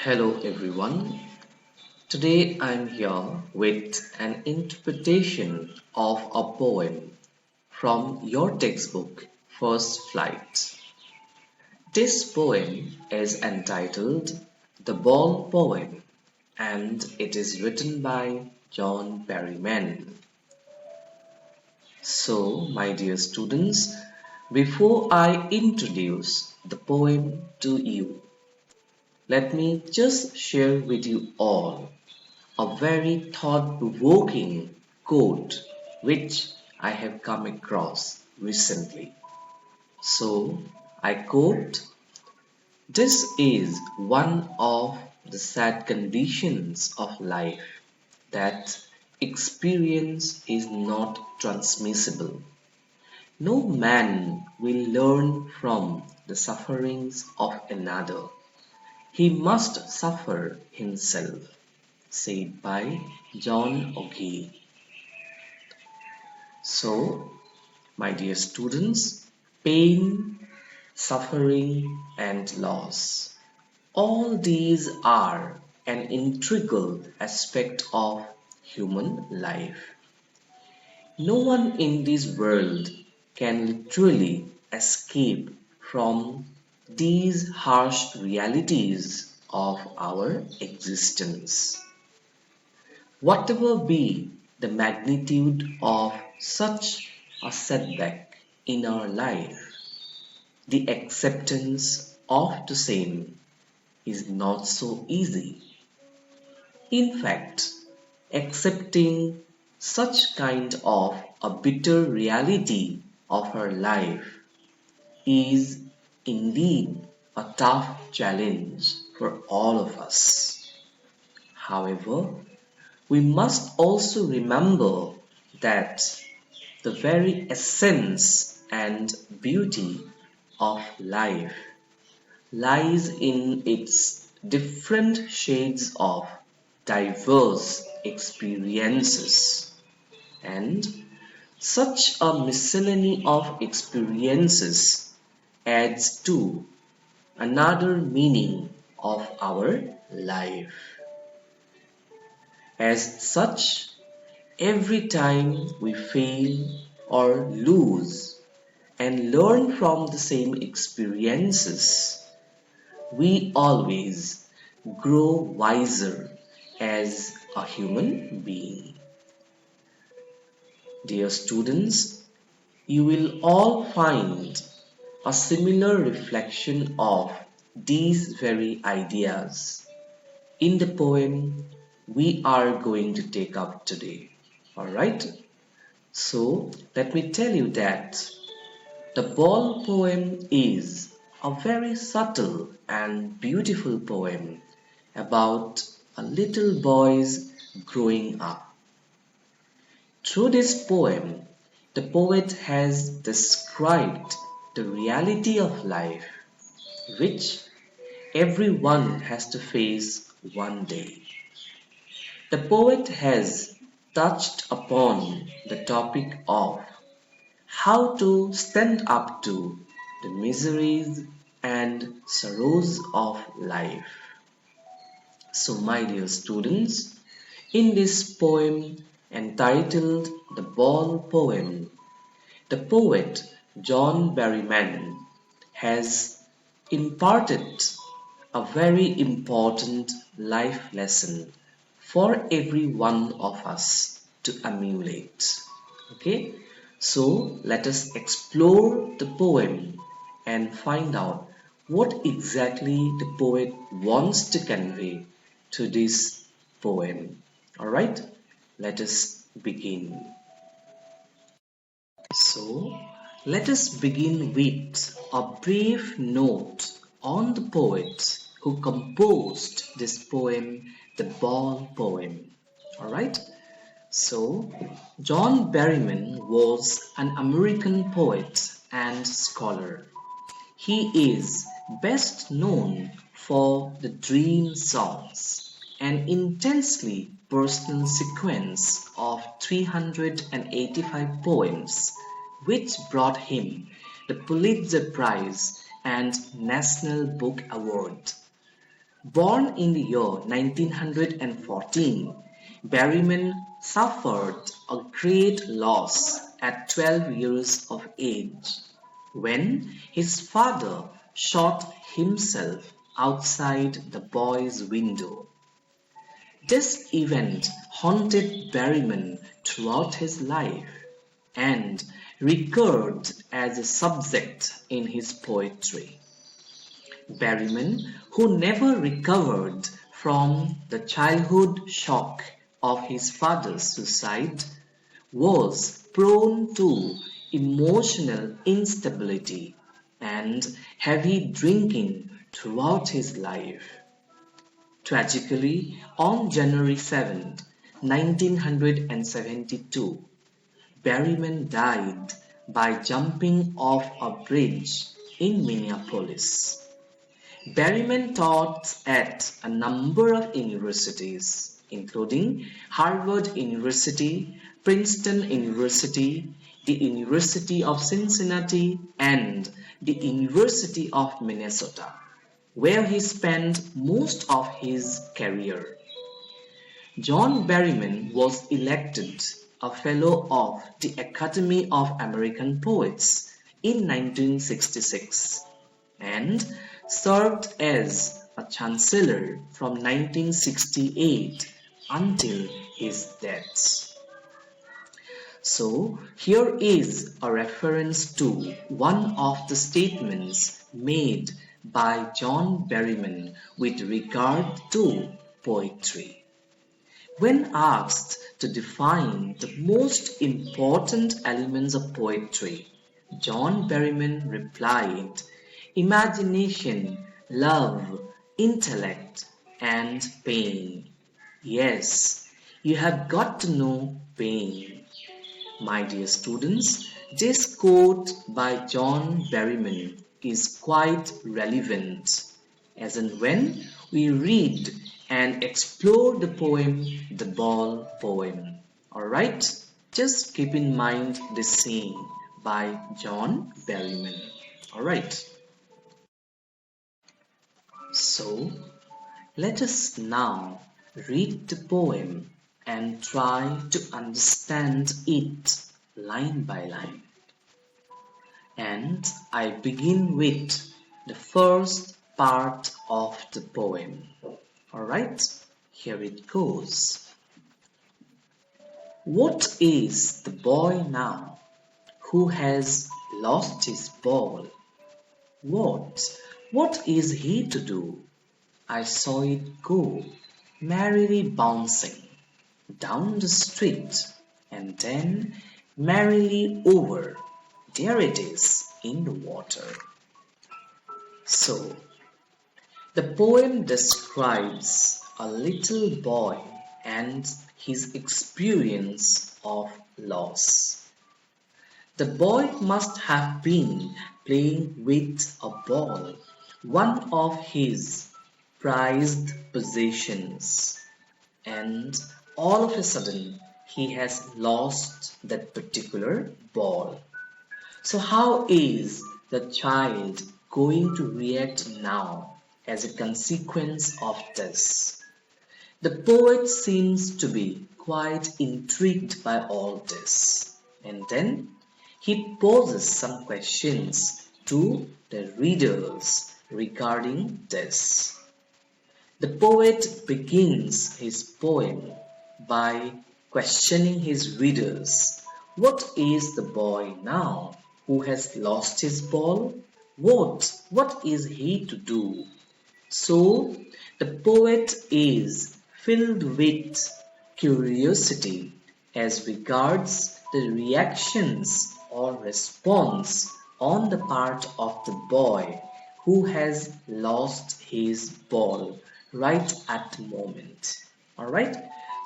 Hello everyone. Today I'm here with an interpretation of a poem from your textbook First Flight. This poem is entitled The Ball Poem and it is written by John Berryman. So, my dear students, before I introduce the poem to you, let me just share with you all a very thought-provoking quote which I have come across recently. So I quote, "This is one of the sad conditions of life that experience is not transmissible. No man will learn from the sufferings of another. He must suffer himself." Said by John O'Keefe. So, my dear students, pain, suffering, and loss. All these are an integral aspect of human life. No one in this world can literally escape from these harsh realities of our existence. Whatever be the magnitude of such a setback in our life, the acceptance of the same is not so easy. In fact, accepting such kind of a bitter reality of her life is indeed a tough challenge for all of us. However, we must also remember that the very essence and beauty of life lies in its different shades of diverse experiences, and such a miscellany of experiences adds to another meaning of our life. As such, every time we fail or lose and learn from the same experiences, we always grow wiser as a human being. Dear students, you will all find a similar reflection of these very ideas in the poem we are going to take up today. Alright? So let me tell you that the ball poem is a very subtle and beautiful poem about a little boy's growing up. Through this poem, the poet has described the reality of life, which everyone has to face one day. The poet has touched upon the topic of how to stand up to the miseries and sorrows of life. So, my dear students, in this poem entitled The Ball Poem, the poet John Berryman has imparted a very important life lesson for every one of us to emulate. Okay, so let us explore the poem and find out what exactly the poet wants to convey to this poem. Alright, let us begin. So, let us begin with a brief note on the poet who composed this poem, the Ball Poem. Alright, so John Berryman was an American poet and scholar. He is best known for the Dream Songs, an intensely personal sequence of 385 poems which brought him the Pulitzer Prize and National Book Award. Born in the year 1914, Berryman suffered a great loss at 12 years of age when his father shot himself outside the boy's window. This event haunted Berryman throughout his life and recurred as a subject in his poetry. Berryman, who never recovered from the childhood shock of his father's suicide, was prone to emotional instability and heavy drinking throughout his life. Tragically, on January 7, 1972, Berryman died by jumping off a bridge in Minneapolis. Berryman taught at a number of universities, including Harvard University, Princeton University, the University of Cincinnati, and the University of Minnesota, where he spent most of his career. John Berryman was elected a Fellow of the Academy of American Poets in 1966 and served as a chancellor from 1968 until his death. So, here is a reference to one of the statements made by John Berryman with regard to poetry. When asked to define the most important elements of poetry, John Berryman replied, imagination, love, intellect, and pain. Yes, you have got to know pain. My dear students, this quote by John Berryman is quite relevant as and when we read and explore the poem The Ball Poem. Alright, just keep in mind this saying by John Berryman. Alright. So, let us now read the poem and try to understand it line by line. And I begin with the first part of the poem. Alright, here it goes. What is the boy now who has lost his ball? What is he to do? I saw it go, merrily bouncing down the street, and then merrily over. There it is in the water. So, the poem describes a little boy and his experience of loss. The boy must have been playing with a ball, one of his prized possessions, and all of a sudden he has lost that particular ball. So how is the child going to react now as a consequence of this? The poet seems to be quite intrigued by all this, and then he poses some questions to the readers regarding this. The poet begins his poem by questioning his readers. What is the boy now who has lost his ball? What is he to do? So the poet is filled with curiosity as regards the reactions or response on the part of the boy who has lost his ball right at the moment. Alright?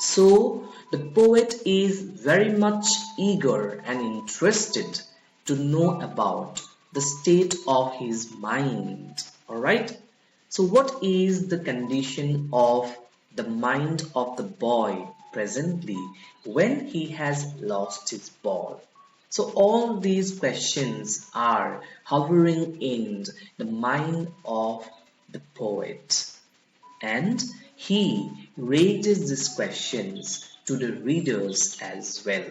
So the poet is very much eager and interested to know about the state of his mind. Alright? So what is the condition of the mind of the boy presently when he has lost his ball? So all these questions are hovering in the mind of the poet. and he raises these questions to the readers as well.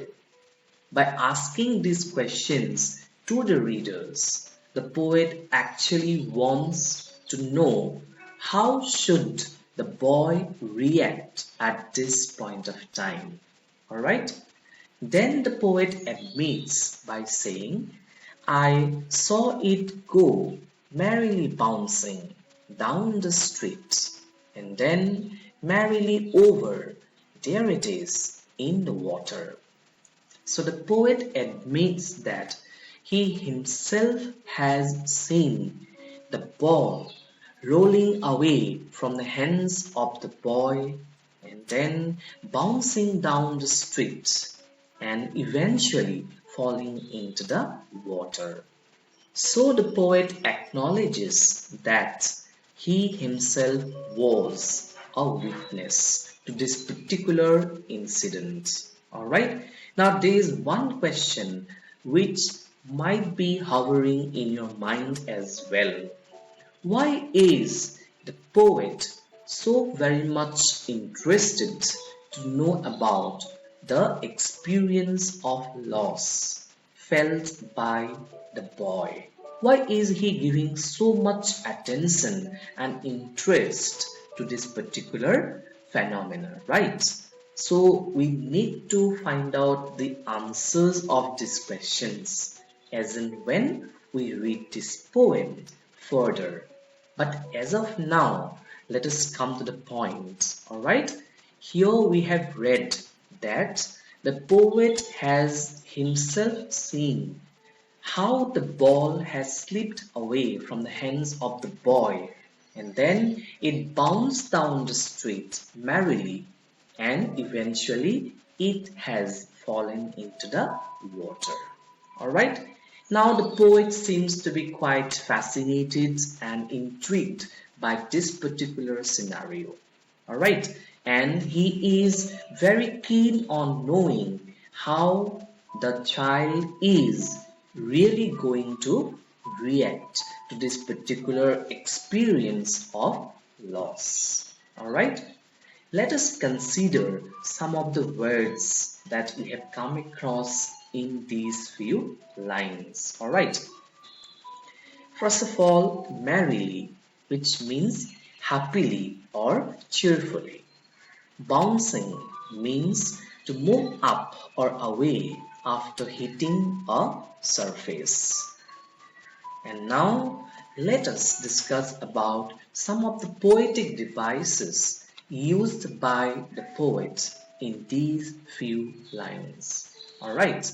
By asking these questions to the readers, the poet actually wants to know how should the boy react at this point of time. Alright? Then the poet admits by saying, I saw it go merrily bouncing down the street, and then merrily over, there it is in the water. So the poet admits that he himself has seen the ball rolling away from the hands of the boy and then bouncing down the street and eventually falling into the water. So the poet acknowledges that he himself was a witness to this particular incident. Alright, now there is one question which might be hovering in your mind as well. Why is the poet so very much interested to know about the experience of loss felt by the boy? Why is he giving so much attention and interest to this particular phenomenon, right? So we need to find out the answers of these questions as in when we read this poem further. But as of now, let us come to the point, alright? Here we have read that the poet has himself seen how the ball has slipped away from the hands of the boy and then it bounced down the street merrily and eventually it has fallen into the water. Alright, now the poet seems to be quite fascinated and intrigued by this particular scenario. Alright, and he is very keen on knowing how the child is really going to react to this particular experience of loss. Alright, let us consider some of the words that we have come across in these few lines. Alright, first of all, merrily, which means happily or cheerfully. Bouncing means to move up or away after hitting a surface. And now let us discuss about some of the poetic devices used by the poet in these few lines. Alright,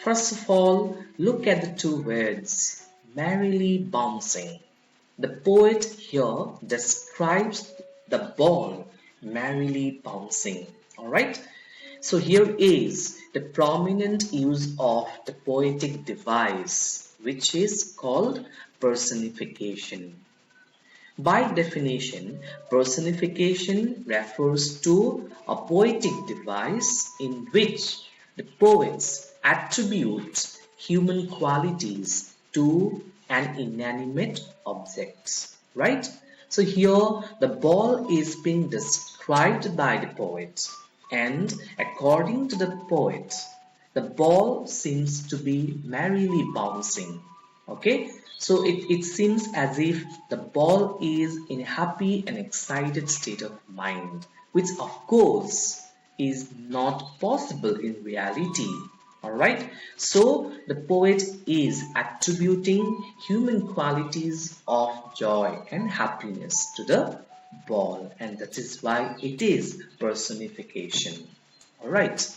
first of all, look at the two words, merrily bouncing. The poet here describes the ball merrily bouncing. Alright, so here is the prominent use of the poetic device, which is called personification. By definition, personification refers to a poetic device in which the poets attribute human qualities to an inanimate object, right? So here the ball is being described by the poet, and according to the poet, the ball seems to be merrily bouncing. Okay, so it seems as if the ball is in a happy and excited state of mind, which of course is not possible in reality. Alright, so the poet is attributing human qualities of joy and happiness to the ball, and that is why it is personification. Alright,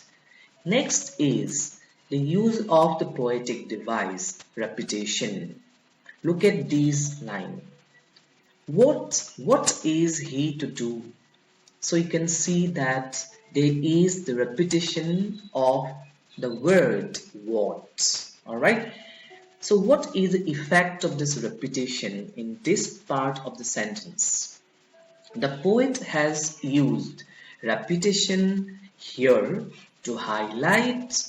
next is the use of the poetic device repetition. Look at these lines. What is he to do? So you can see that there is the repetition of the word what. Alright, so what is the effect of this repetition in this part of the sentence? The poet has used repetition here to highlight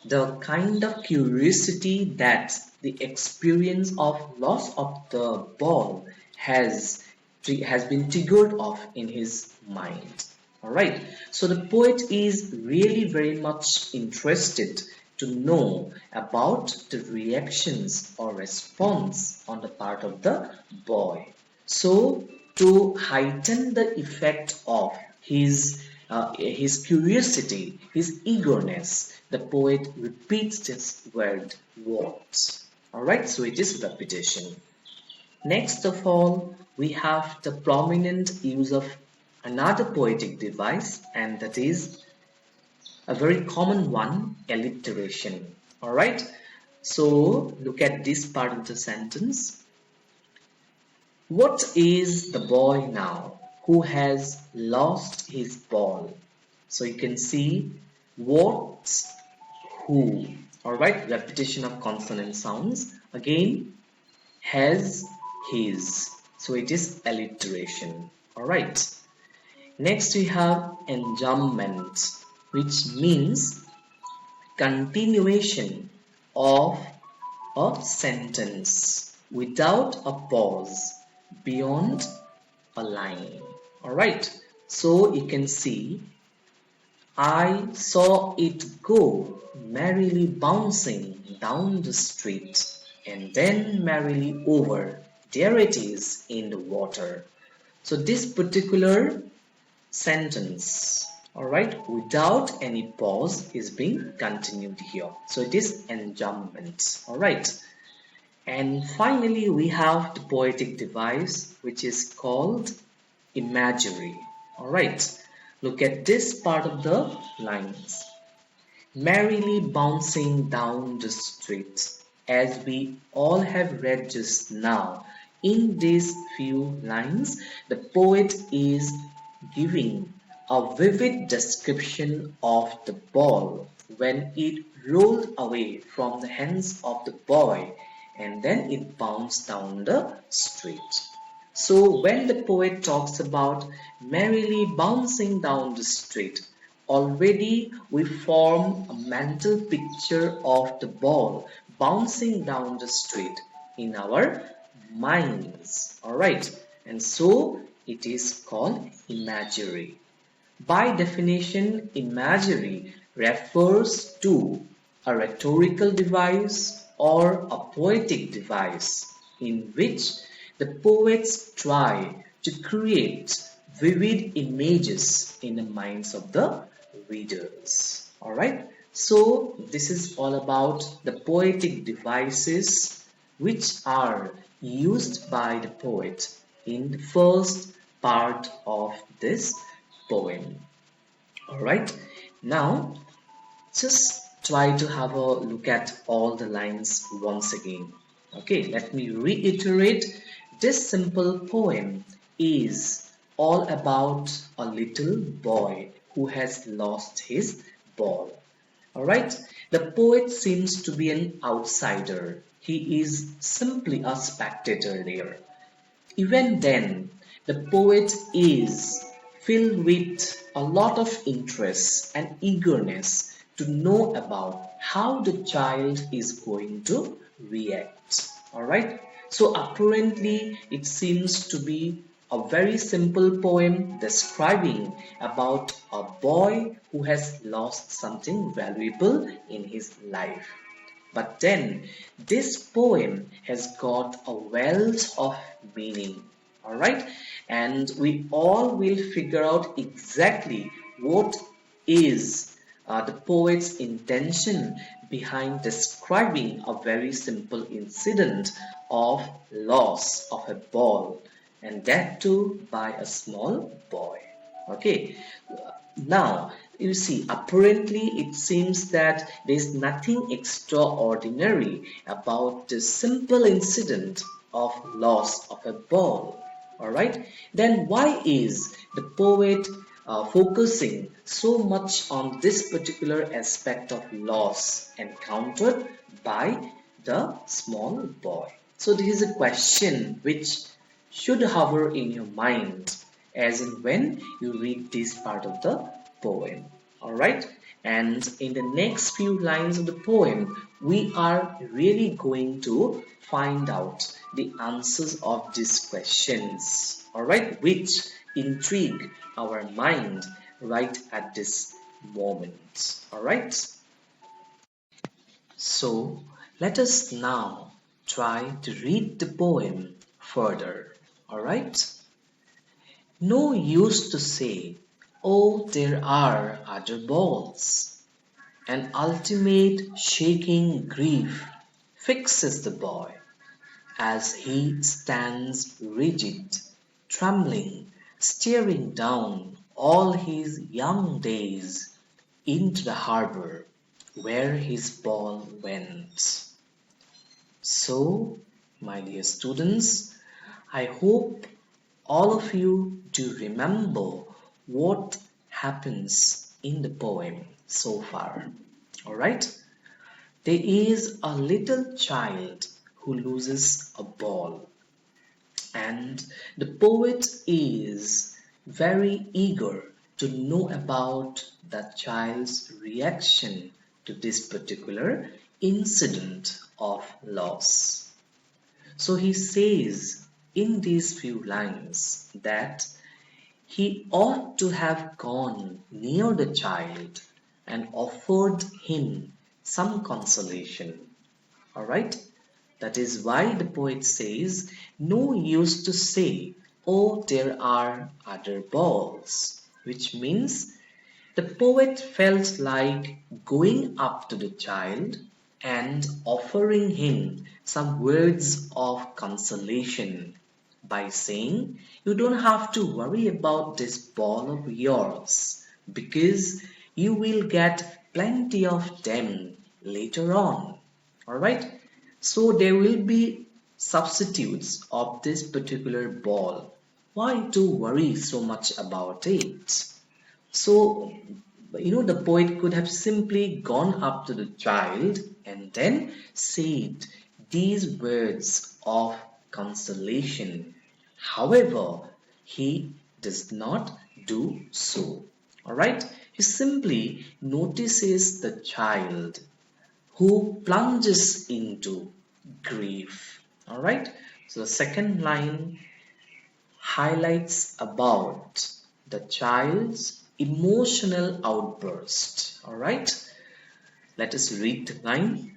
the kind of curiosity that the experience of loss of the ball has has been triggered off in his mind. Alright, so the poet is really very much interested to know about the reactions or response on the part of the boy. So to heighten the effect of his curiosity, his eagerness, the poet repeats this word what. Alright, so it is repetition. Next of all, we have the prominent use of another poetic device, and that is a very common one, alliteration. Alright, so look at this part of the sentence. What is the boy now who has lost his ball? So you can see what, who. Alright, repetition of consonant sounds. Again, has, his. So it is alliteration. Alright. Next we have enjambment, which means continuation of a sentence without a pause beyond a line. Alright. So you can see, I saw it go merrily bouncing down the street and then merrily over. There it is in the water. So this particular sentence, alright, without any pause is being continued here. So it is enjambment. Alright. And finally we have the poetic device which is called imagery. Alright. Look at this part of the lines. Merrily bouncing down the street, as we all have read just now. In these few lines, the poet is giving a vivid description of the ball when it rolled away from the hands of the boy and then it bounced down the street. So when the poet talks about merrily bouncing down the street, already we form a mental picture of the ball bouncing down the street in our minds. Alright, and so it is called imagery. By definition, imagery refers to a rhetorical device or a poetic device in which the poets try to create vivid images in the minds of the readers. Alright, so this is all about the poetic devices which are used by the poet in the first part of this poem. Alright, now just try to have a look at all the lines once again. Okay, let me reiterate. This simple poem is all about a little boy who has lost his ball. Alright, the poet seems to be an outsider. He is simply a spectator there. Even then, the poet is filled with a lot of interest and eagerness to know about how the child is going to react. Alright, so apparently it seems to be a very simple poem describing about a boy who has lost something valuable in his life. But then this poem has got a wealth of meaning. Alright, and we all will figure out exactly what is the poet's intention behind describing a very simple incident of loss of a ball, and that too by a small boy. Okay, now you see, apparently it seems that there is nothing extraordinary about the simple incident of loss of a ball. Alright, then why is the poet focusing so much on this particular aspect of loss encountered by the small boy? So this is a question which should hover in your mind as in when you read this part of the poem. Alright, and in the next few lines of the poem we are really going to find out the answers of these questions. alright, which intrigue our mind right at this moment, alright. So let us now try to read the poem further, alright. No use to say, oh, there are other balls. An ultimate shaking grief fixes the boy as he stands rigid, trembling, staring down all his young days into the harbor where his ball went. So, my dear students, I hope all of you do remember what happens in the poem so far. Alright? There is a little child who loses a ball, and the poet is very eager to know about that child's reaction to this particular incident of loss. So he says in these few lines that he ought to have gone near the child and offered him some consolation. Alright? That is why the poet says, no use to say, oh, there are other balls. Which means the poet felt like going up to the child and offering him some words of consolation by saying, you don't have to worry about this ball of yours because you will get plenty of them later on. Alright? So there will be substitutes of this particular ball. Why to worry so much about it? So, the poet could have simply gone up to the child and then said these words of consolation. However, he does not do so. Alright? He simply notices the child who plunges into grief. Alright? So the second line highlights about the child's emotional outburst. Alright? Let us read the line.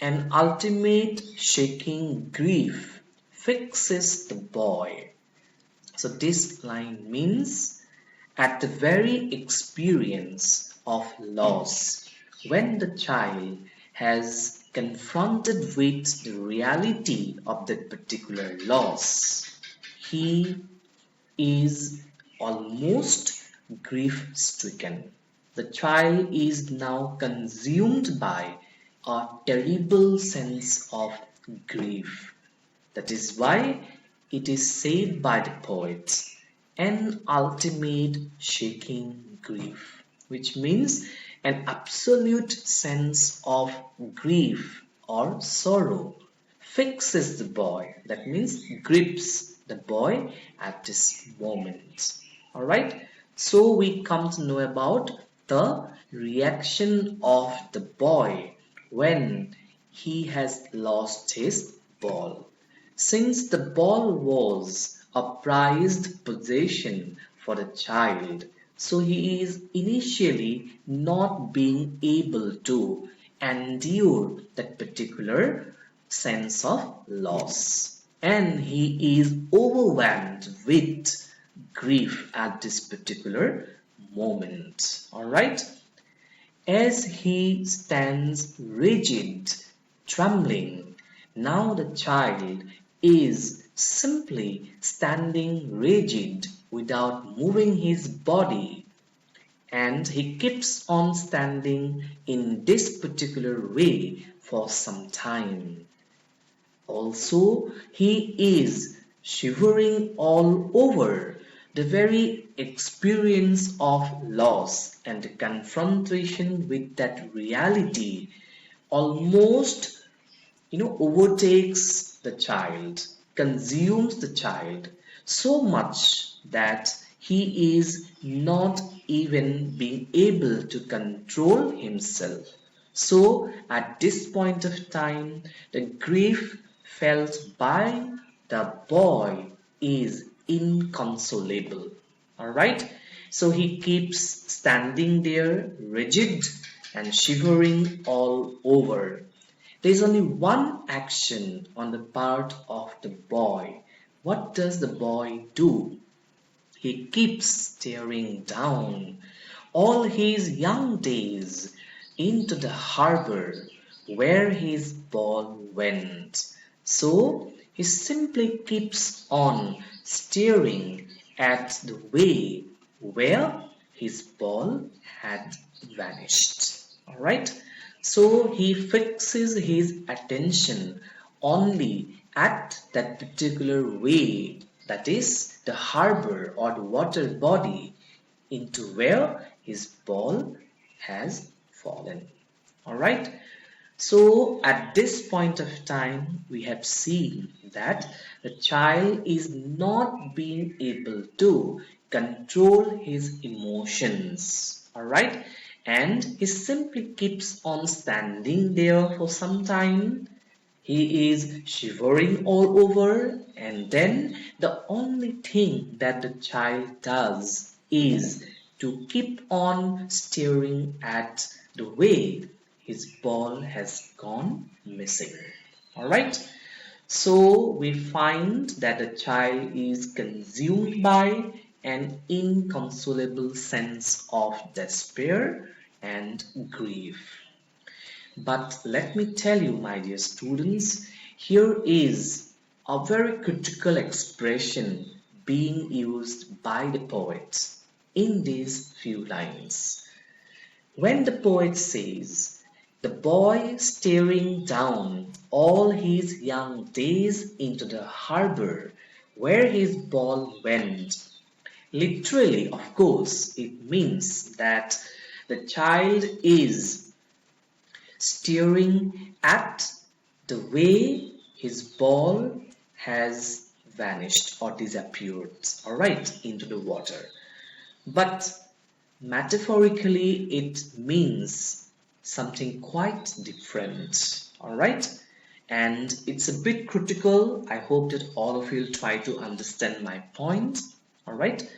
An ultimate shaking grief fixes the boy. So this line means at the very experience of loss, when the child has confronted with the reality of that particular loss, he is almost grief stricken. The child is now consumed by a terrible sense of grief. That is why it is said by the poet, an ultimate shaking grief, which means an absolute sense of grief or sorrow fixes the boy. That means grips the boy at this moment. Alright, so we come to know about the reaction of the boy when he has lost his ball. Since the ball was a prized possession for the child, so he is initially not being able to endure that particular sense of loss. And he is overwhelmed with grief at this particular moment. Alright? As he stands rigid, trembling, now the child is simply standing rigid without moving his body, and he keeps on standing in this particular way for some time. Also, he is shivering all over. The very experience of loss and the confrontation with that reality almost overtakes the child, consumes the child so much that he is not even being able to control himself. So at this point of time, the grief felt by the boy is inconsolable. Alright? So he keeps standing there, rigid and shivering all over. There is only one action on the part of the boy. What does the boy do? He keeps staring down all his young days into the harbor where his ball went. So he simply keeps on staring at the way where his ball had vanished. Alright? So he fixes his attention only at that particular way, that is, the harbor or the water body into where his ball has fallen. Alright? So at this point of time, we have seen that the child is not being able to control his emotions. Alright? And he simply keeps on standing there for some time. He is shivering all over, and then the only thing that the child does is to keep on staring at the way his ball has gone missing. Alright? So we find that the child is consumed by an inconsolable sense of despair and grief. But let me tell you, my dear students, here is a very critical expression being used by the poet in these few lines. When the poet says, "The boy staring down all his young days into the harbor where his ball went," literally, of course, it means that the child is staring at the way his ball has vanished or disappeared, alright, into the water. But metaphorically, it means something quite different, alright? And it's a bit critical. I hope that all of you will try to understand my point, alright?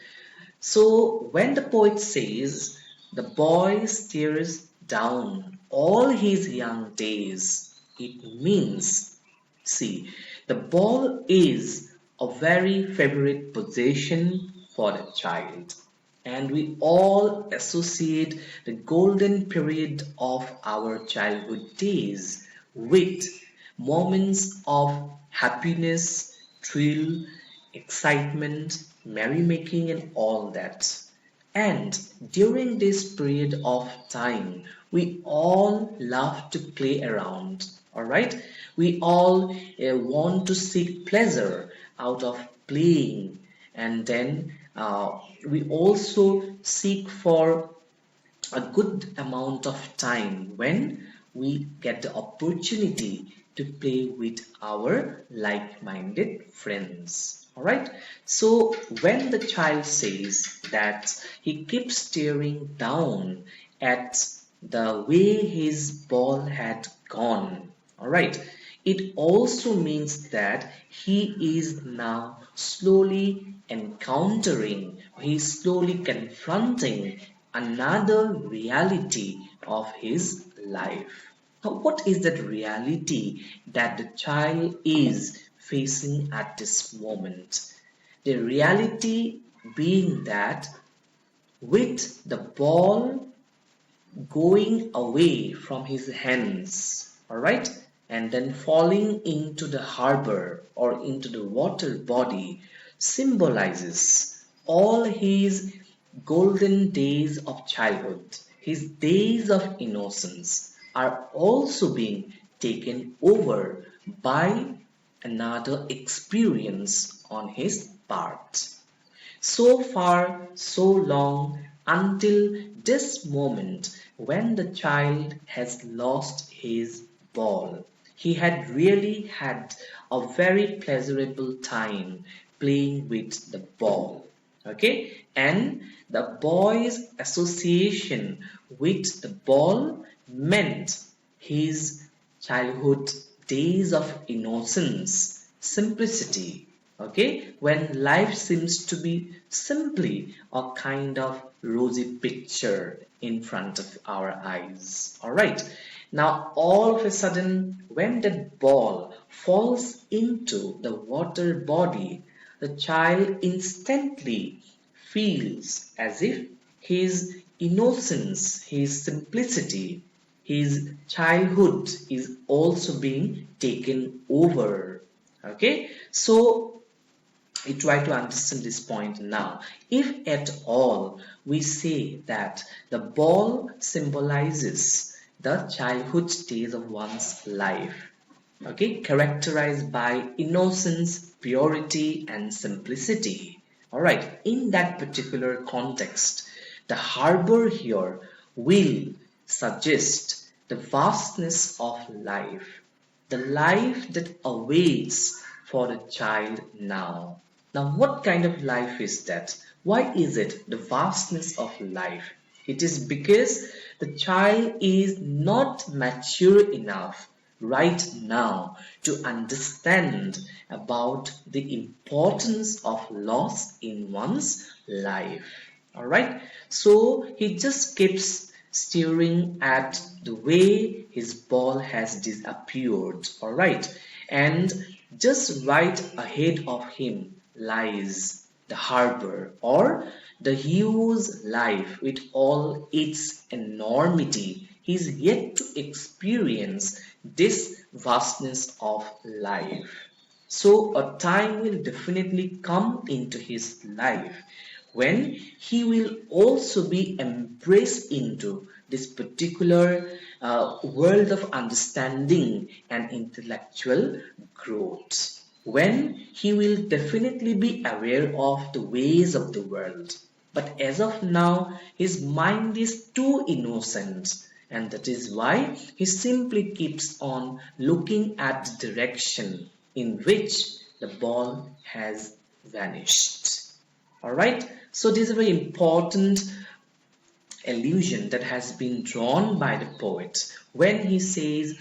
So when the poet says, "The boy stares down all his young days," it means, see, the ball is a very favorite possession for the child. And we all associate the golden period of our childhood days with moments of happiness, thrill, excitement, merrymaking, and all that. And during this period of time, we all love to play around, alright? We all want to seek pleasure out of playing, and then we also seek for a good amount of time when we get the opportunity to play with our like-minded friends. Alright, so when the child says that he keeps staring down at the way his ball had gone, alright, it also means that he is now slowly encountering, he is slowly confronting another reality of his life. Now, what is that reality that the child is facing at this moment? The reality being that with the ball going away from his hands, alright, and then falling into the harbor or into the water body symbolizes all his golden days of childhood, his days of innocence are also being taken over by another experience on his part. So far, so long, until this moment when the child has lost his ball. He had really had a very pleasurable time playing with the ball. Okay, and the boy's association with the ball meant his childhood days of innocence, simplicity, Okay, when life seems to be simply a kind of rosy picture in front of our eyes. All right, now all of a sudden, when that ball falls into the water body, the child instantly feels as if his innocence, his simplicity, his childhood is also being taken over. Okay, so we try to understand this point now. If at all we say that the ball symbolizes the childhood days of one's life, okay, characterized by innocence, purity, and simplicity. All right, in that particular context, the harbor here will suggest the vastness of life, the life that awaits for the child now. Now, what kind of life is that? Why is it the vastness of life? It is because the child is not mature enough right now to understand about the importance of loss in one's life. All right, so he just keeps staring at the way his ball has disappeared. All right, and just right ahead of him lies the harbor, or the huge life with all its enormity. He's yet to experience this vastness of life. So a time will definitely come into his life when he will also be embraced into this particular world of understanding and intellectual growth. When he will definitely be aware of the ways of the world. But as of now, his mind is too innocent, and that is why he simply keeps on looking at the direction in which the ball has vanished. Alright, so this is a very important allusion that has been drawn by the poet when he says,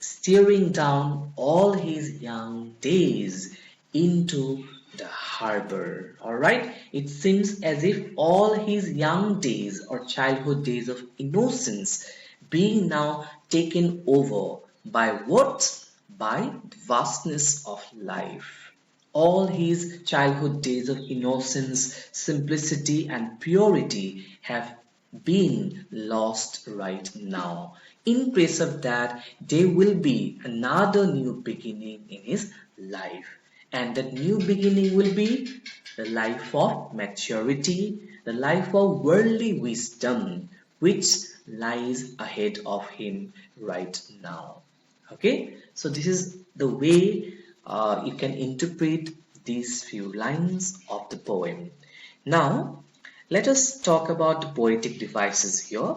steering down all his young days into the harbor. Alright, it seems as if all his young days or childhood days of innocence being now taken over by what? By the vastness of life. All his childhood days of innocence, simplicity, and purity have been lost right now. In place of that, there will be another new beginning in his life. And that new beginning will be the life of maturity, the life of worldly wisdom, which lies ahead of him right now. Okay, so this is the way you can interpret these few lines of the poem. Now, let us talk about the poetic devices here.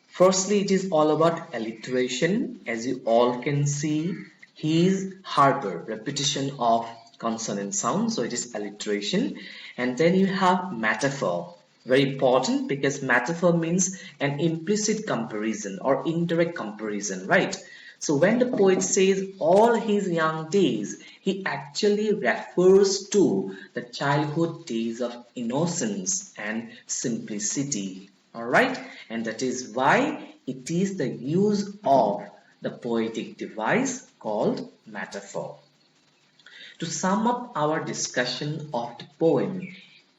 Firstly, it is all about alliteration. As you all can see, his harbor, repetition of consonant sound, so it is alliteration. And then you have metaphor, very important because metaphor means an implicit comparison or indirect comparison, right? So when the poet says all his young days, he actually refers to the childhood days of innocence and simplicity. Alright, and that is why it is the use of the poetic device called metaphor. To sum up our discussion of the poem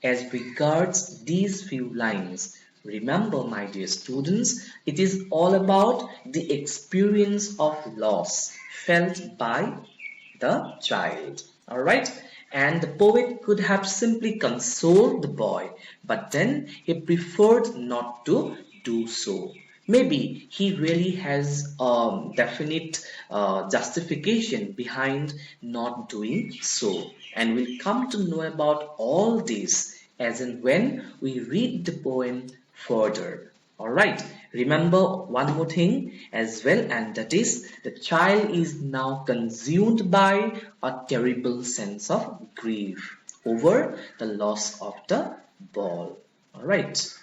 as regards these few lines, remember, my dear students, it is all about the experience of loss felt by the child. Alright? And the poet could have simply consoled the boy, but then he preferred not to do so. Maybe he really has a definite justification behind not doing so. And we'll come to know about all this as and when we read the poem further. Alright, remember one more thing as well, and that is the child is now consumed by a terrible sense of grief over the loss of the ball. Alright.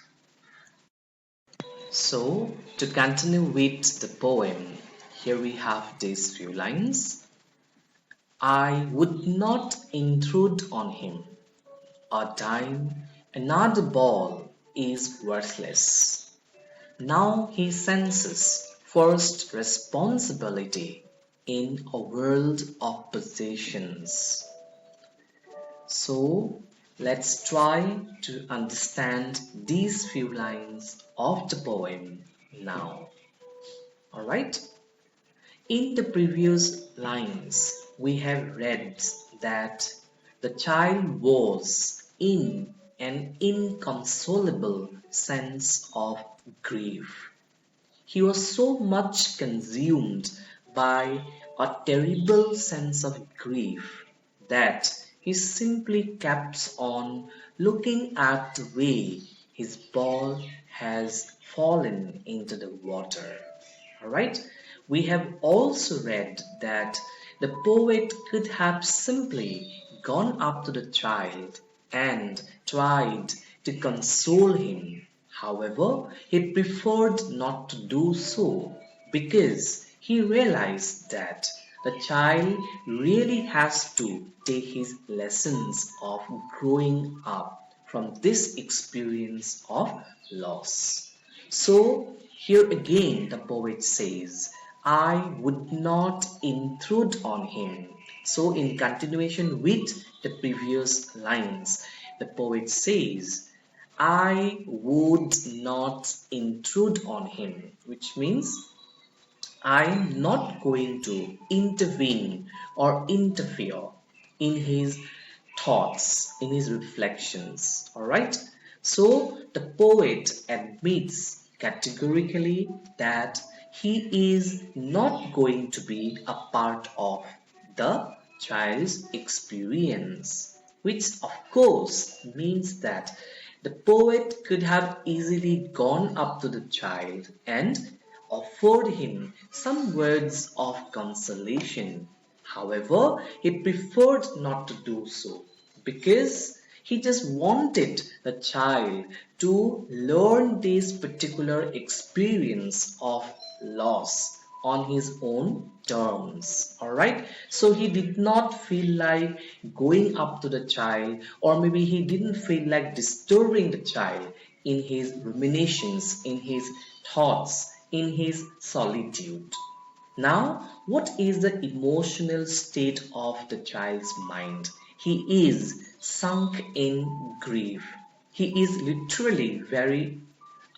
So, to continue with the poem, here we have these few lines. I would not intrude on him. A dime, another ball is worthless. Now he senses first responsibility in a world of possessions. So let's try to understand these few lines of the poem now. Alright? In the previous lines, we have read that the child was in an inconsolable sense of grief. He was so much consumed by a terrible sense of grief that he simply kept on looking at the way his ball has fallen into the water. Alright? We have also read that the poet could have simply gone up to the child and tried to console him. However, he preferred not to do so because he realized that the child really has to take his lessons of growing up from this experience of loss. So, here again the poet says, I would not intrude on him. So, in continuation with the previous lines, the poet says, I would not intrude on him, which means I'm not going to intervene or interfere in his thoughts, in his reflections. Alright? So the poet admits categorically that he is not going to be a part of the child's experience, which of course means that the poet could have easily gone up to the child and offered him some words of consolation. However, he preferred not to do so because he just wanted the child to learn this particular experience of loss on his own terms. Alright, so he did not feel like going up to the child, or maybe he didn't feel like disturbing the child in his ruminations, in his thoughts, in his solitude. Now, what is the emotional state of the child's mind? He is sunk in grief. He is literally very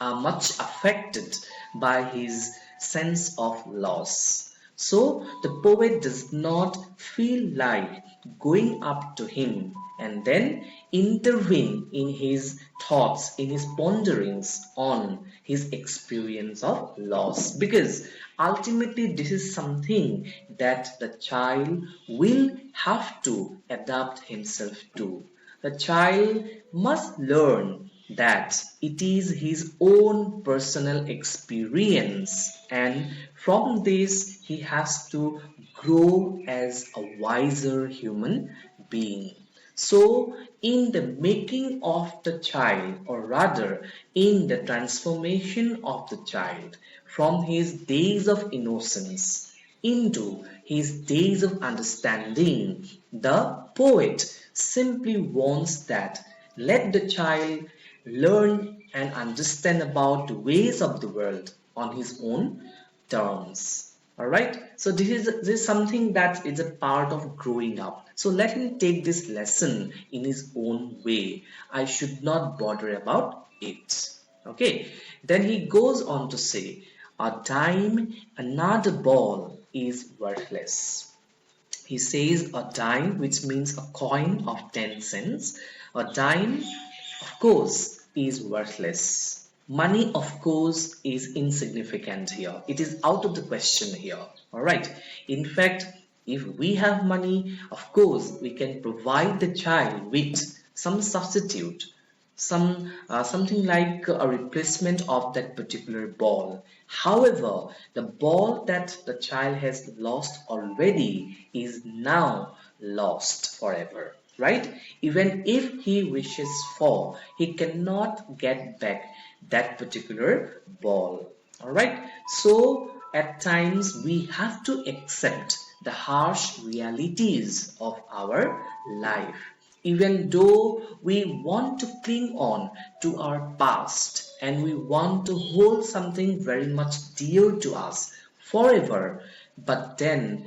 much affected by his sense of loss. So the poet does not feel like going up to him and then intervene in his thoughts, in his ponderings on his experience of loss, because ultimately this is something that the child will have to adapt himself to. The child must learn that it is his own personal experience, and from this he has to grow as a wiser human being. So, in the making of the child, or rather in the transformation of the child from his days of innocence into his days of understanding, the poet simply wants that let the child learn and understand about the ways of the world on his own terms. Alright, so this is something that is a part of growing up. So let him take this lesson in his own way. I should not bother about it. Okay, then he goes on to say, a dime, another ball is worthless. He says a dime, which means a coin of 10 cents. A dime, of course, is worthless. Money, of course, is insignificant here. It is out of the question here. Alright. In fact, if we have money, of course, we can provide the child with some substitute, something like a replacement of that particular ball. However, the ball that the child has lost already is now lost forever, right? Even if he wishes for, he cannot get back that particular ball. All right, so at times we have to accept the harsh realities of our life. Even though we want to cling on to our past and we want to hold something very much dear to us forever, but then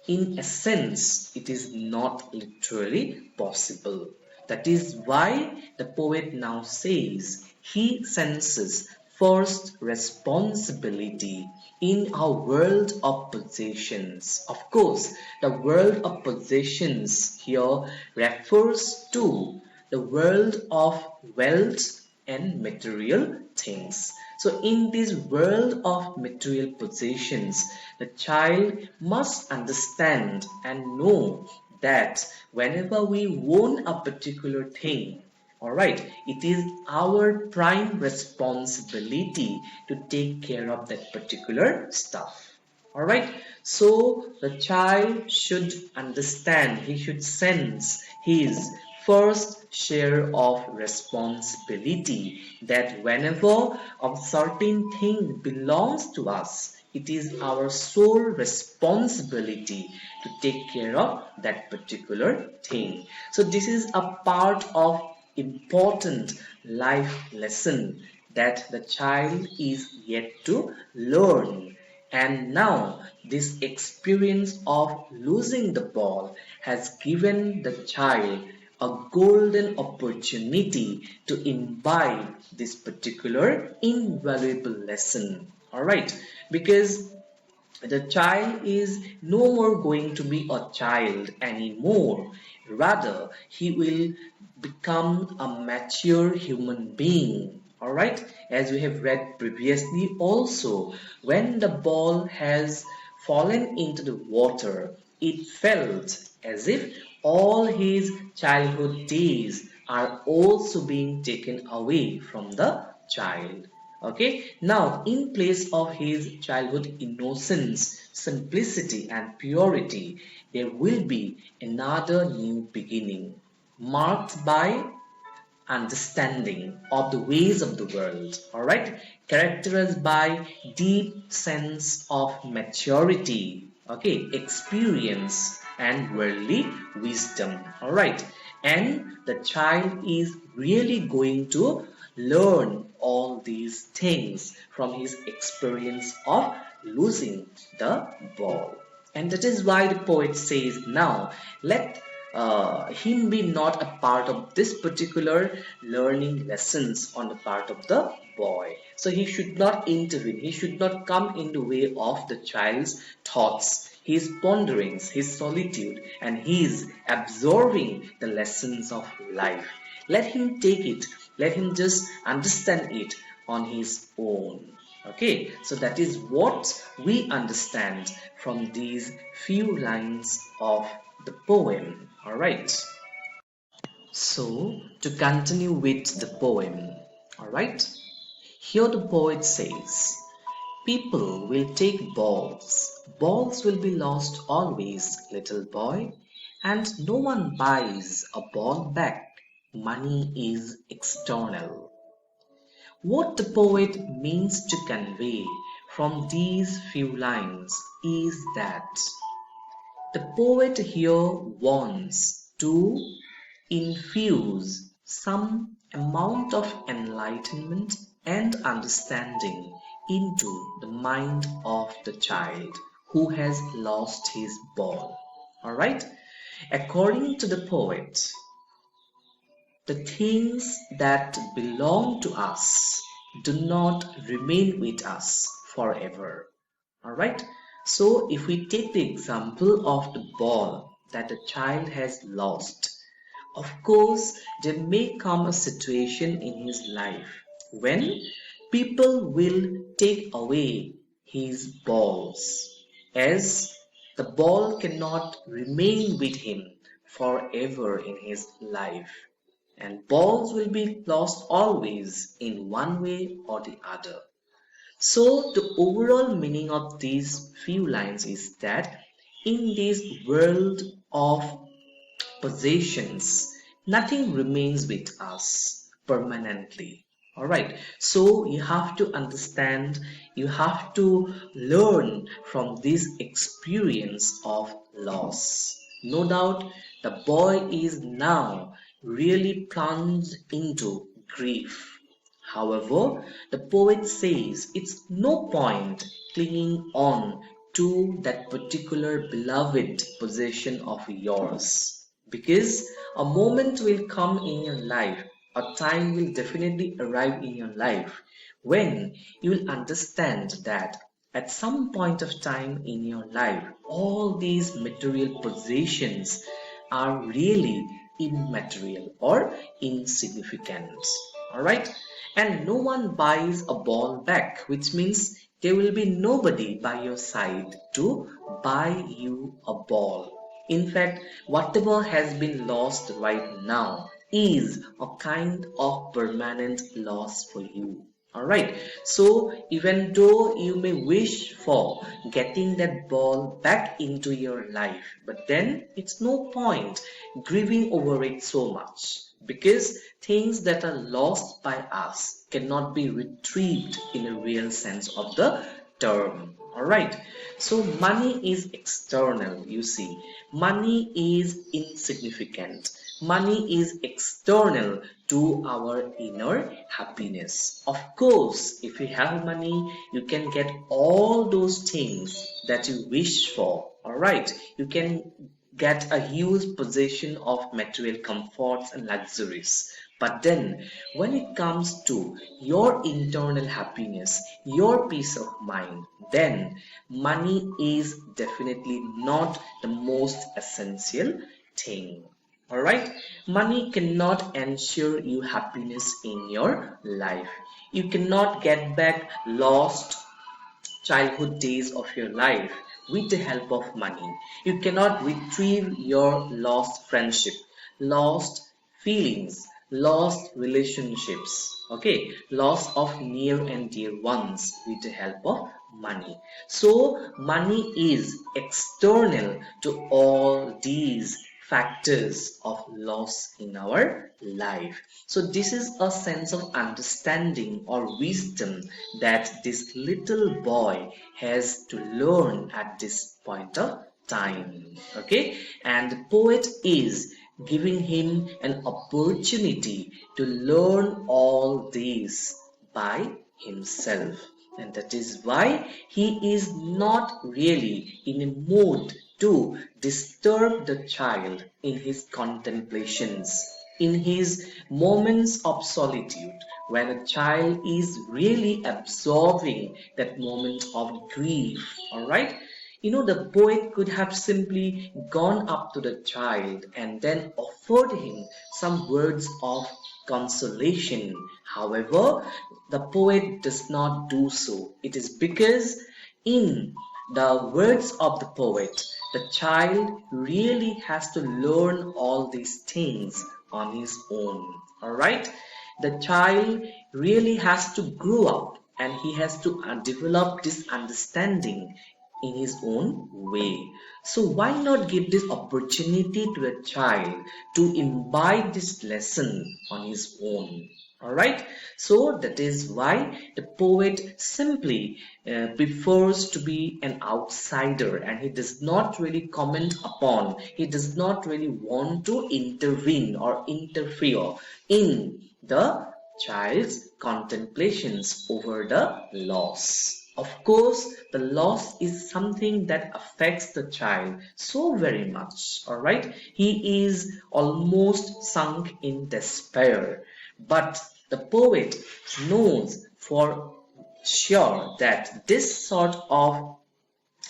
in essence, it is not literally possible. That is why the poet now says he senses first responsibility in our world of possessions. Of course, the world of possessions here refers to the world of wealth and material things. So, in this world of material possessions, the child must understand and know that whenever we own a particular thing, all right, it is our prime responsibility to take care of that particular stuff. All right, so the child should understand, he should sense his first share of responsibility that whenever a certain thing belongs to us, it is our sole responsibility to take care of that particular thing. So this is a part of important life lesson that the child is yet to learn. And now this experience of losing the ball has given the child a golden opportunity to imbibe this particular invaluable lesson. All right, because the child is no more going to be a child anymore. Rather, he will become a mature human being. Alright, as we have read previously also, when the ball has fallen into the water, it felt as if all his childhood days are also being taken away from the child. Okay, now in place of his childhood innocence, simplicity, and purity, there will be another new beginning marked by understanding of the ways of the world, all right, characterized by deep sense of maturity, okay, experience and worldly wisdom, all right, and the child is really going to learn all these things from his experience of losing the ball. And that is why the poet says, now let him be not a part of this particular learning lessons on the part of the boy. So he should not intervene, he should not come in the way of the child's thoughts, his ponderings, his solitude, and his absorbing the lessons of life. Let him take it, let him just understand it on his own. Okay, so that is what we understand from these few lines of the poem. All right. So, to continue with the poem, all right. Here the poet says, people will take balls. Balls will be lost always, little boy, and no one buys a ball back. Money is external. What the poet means to convey from these few lines is that the poet here wants to infuse some amount of enlightenment and understanding into the mind of the child who has lost his ball. Alright? According to the poet, the things that belong to us do not remain with us forever. Alright? So if we take the example of the ball that the child has lost, of course, there may come a situation in his life when people will take away his balls, as the ball cannot remain with him forever in his life, and balls will be lost always in one way or the other. So, the overall meaning of these few lines is that in this world of possessions, nothing remains with us permanently. Alright, so you have to understand, you have to learn from this experience of loss. No doubt, the boy is now really plunged into grief. However, the poet says it's no point clinging on to that particular beloved possession of yours, because a moment will come in your life, a time will definitely arrive in your life when you will understand that at some point of time in your life, all these material possessions are really immaterial or insignificant. Alright? And no one buys a ball back, which means there will be nobody by your side to buy you a ball. In fact, whatever has been lost right now is a kind of permanent loss for you. Alright, so even though you may wish for getting that ball back into your life, but then it's no point grieving over it so much, because things that are lost by us cannot be retrieved in a real sense of the term. Alright, so money is external, you see. Money is insignificant. Money is external to our inner happiness. Of course, if you have money, you can get all those things that you wish for. Alright, you can get a huge possession of material comforts and luxuries. But then, when it comes to your internal happiness, your peace of mind, then money is definitely not the most essential thing. Alright, money cannot ensure you happiness in your life. You cannot get back lost childhood days of your life with the help of money. You cannot retrieve your lost friendship, lost feelings, lost relationships, okay, loss of near and dear ones with the help of money. So, money is external to all these factors of loss in our life. So this is a sense of understanding or wisdom that this little boy has to learn at this point of time. Okay, and the poet is giving him an opportunity to learn all this by himself. And that is why he is not really in a mood to disturb the child in his contemplations, in his moments of solitude, when a child is really absorbing that moment of grief. All right, you know, the poet could have simply gone up to the child and then offered him some words of consolation. However, the poet does not do so. It is because in the words of the poet, the child really has to learn all these things on his own. Alright? The child really has to grow up and he has to develop this understanding in his own way. So why not give this opportunity to a child to imbibe this lesson on his own? Alright, so that is why the poet simply prefers to be an outsider, and he does not really comment upon, he does not really want to intervene or interfere in the child's contemplations over the loss. Of course, the loss is something that affects the child so very much, alright? He is almost sunk in despair. But the poet knows for sure that this sort of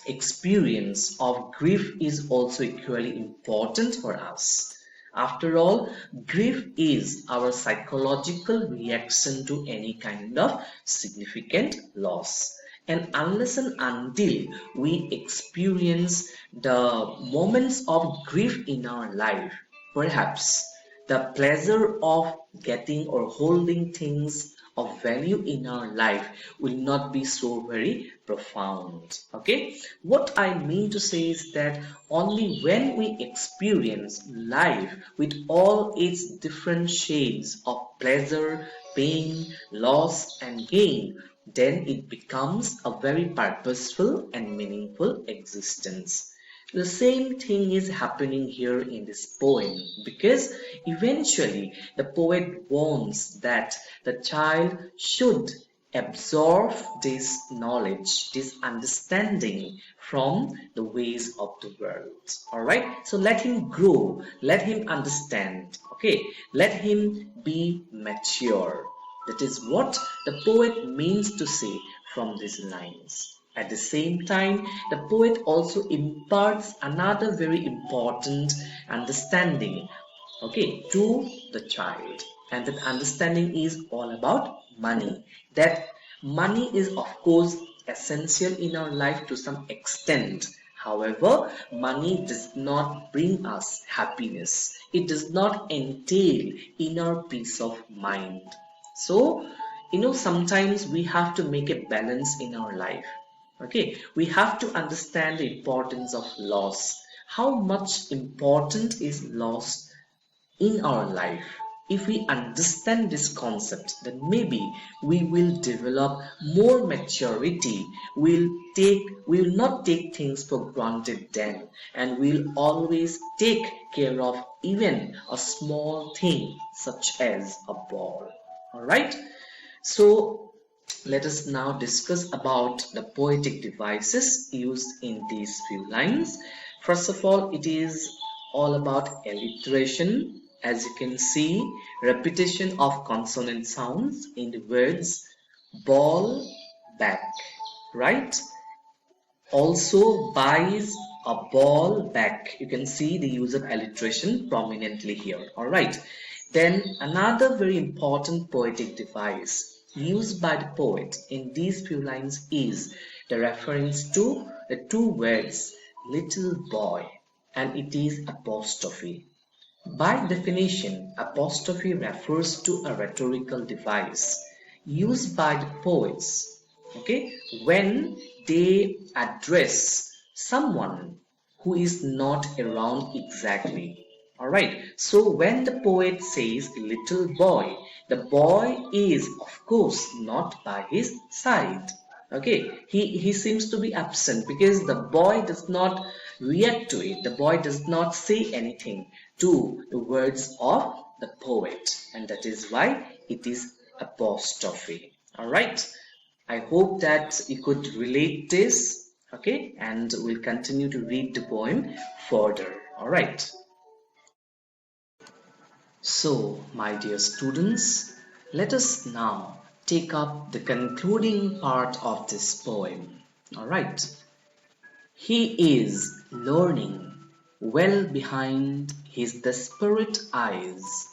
experience of grief is also equally important for us. After all, grief is our psychological reaction to any kind of significant loss. And unless and until we experience the moments of grief in our life, perhaps the pleasure of getting or holding things of value in our life will not be so very profound. Okay, what I mean to say is that only when we experience life with all its different shades of pleasure, pain, loss and gain, then it becomes a very purposeful and meaningful existence. The same thing is happening here in this poem, because eventually the poet wants that the child should absorb this knowledge, this understanding from the ways of the world. Alright, so let him grow, let him understand, okay, let him be mature. That is what the poet means to say from these lines. At the same time, the poet also imparts another very important understanding, okay, to the child. And that understanding is all about money. That money is, of course, essential in our life to some extent. However, money does not bring us happiness. It does not entail inner peace of mind. So, sometimes we have to make a balance in our life. Okay, we have to understand the importance of loss. How much important is loss in our life? If we understand this concept, then maybe we will develop more maturity. We'll not take things for granted then, and we'll always take care of even a small thing such as a ball. All right. So let us now discuss about the poetic devices used in these few lines. First of all, it is all about alliteration. As you can see, repetition of consonant sounds in the words ball, back, right? Also buys a ball back. You can see the use of alliteration prominently here. All right. Then another very important poetic device used by the poet in these few lines is the reference to the two words little boy, and it is apostrophe. By definition, apostrophe refers to a rhetorical device used by the poets, okay, when they address someone who is not around exactly. All right, so when the poet says little boy, the boy is of course not by his side. Okay, he seems to be absent because the boy does not react to it. The boy does not say anything to the words of the poet, and that is why it is apostrophe. All right, I hope that you could relate this. Okay, and we'll continue to read the poem further. All right. So, my dear students, let us now take up the concluding part of this poem. Alright. He is learning well behind his desperate eyes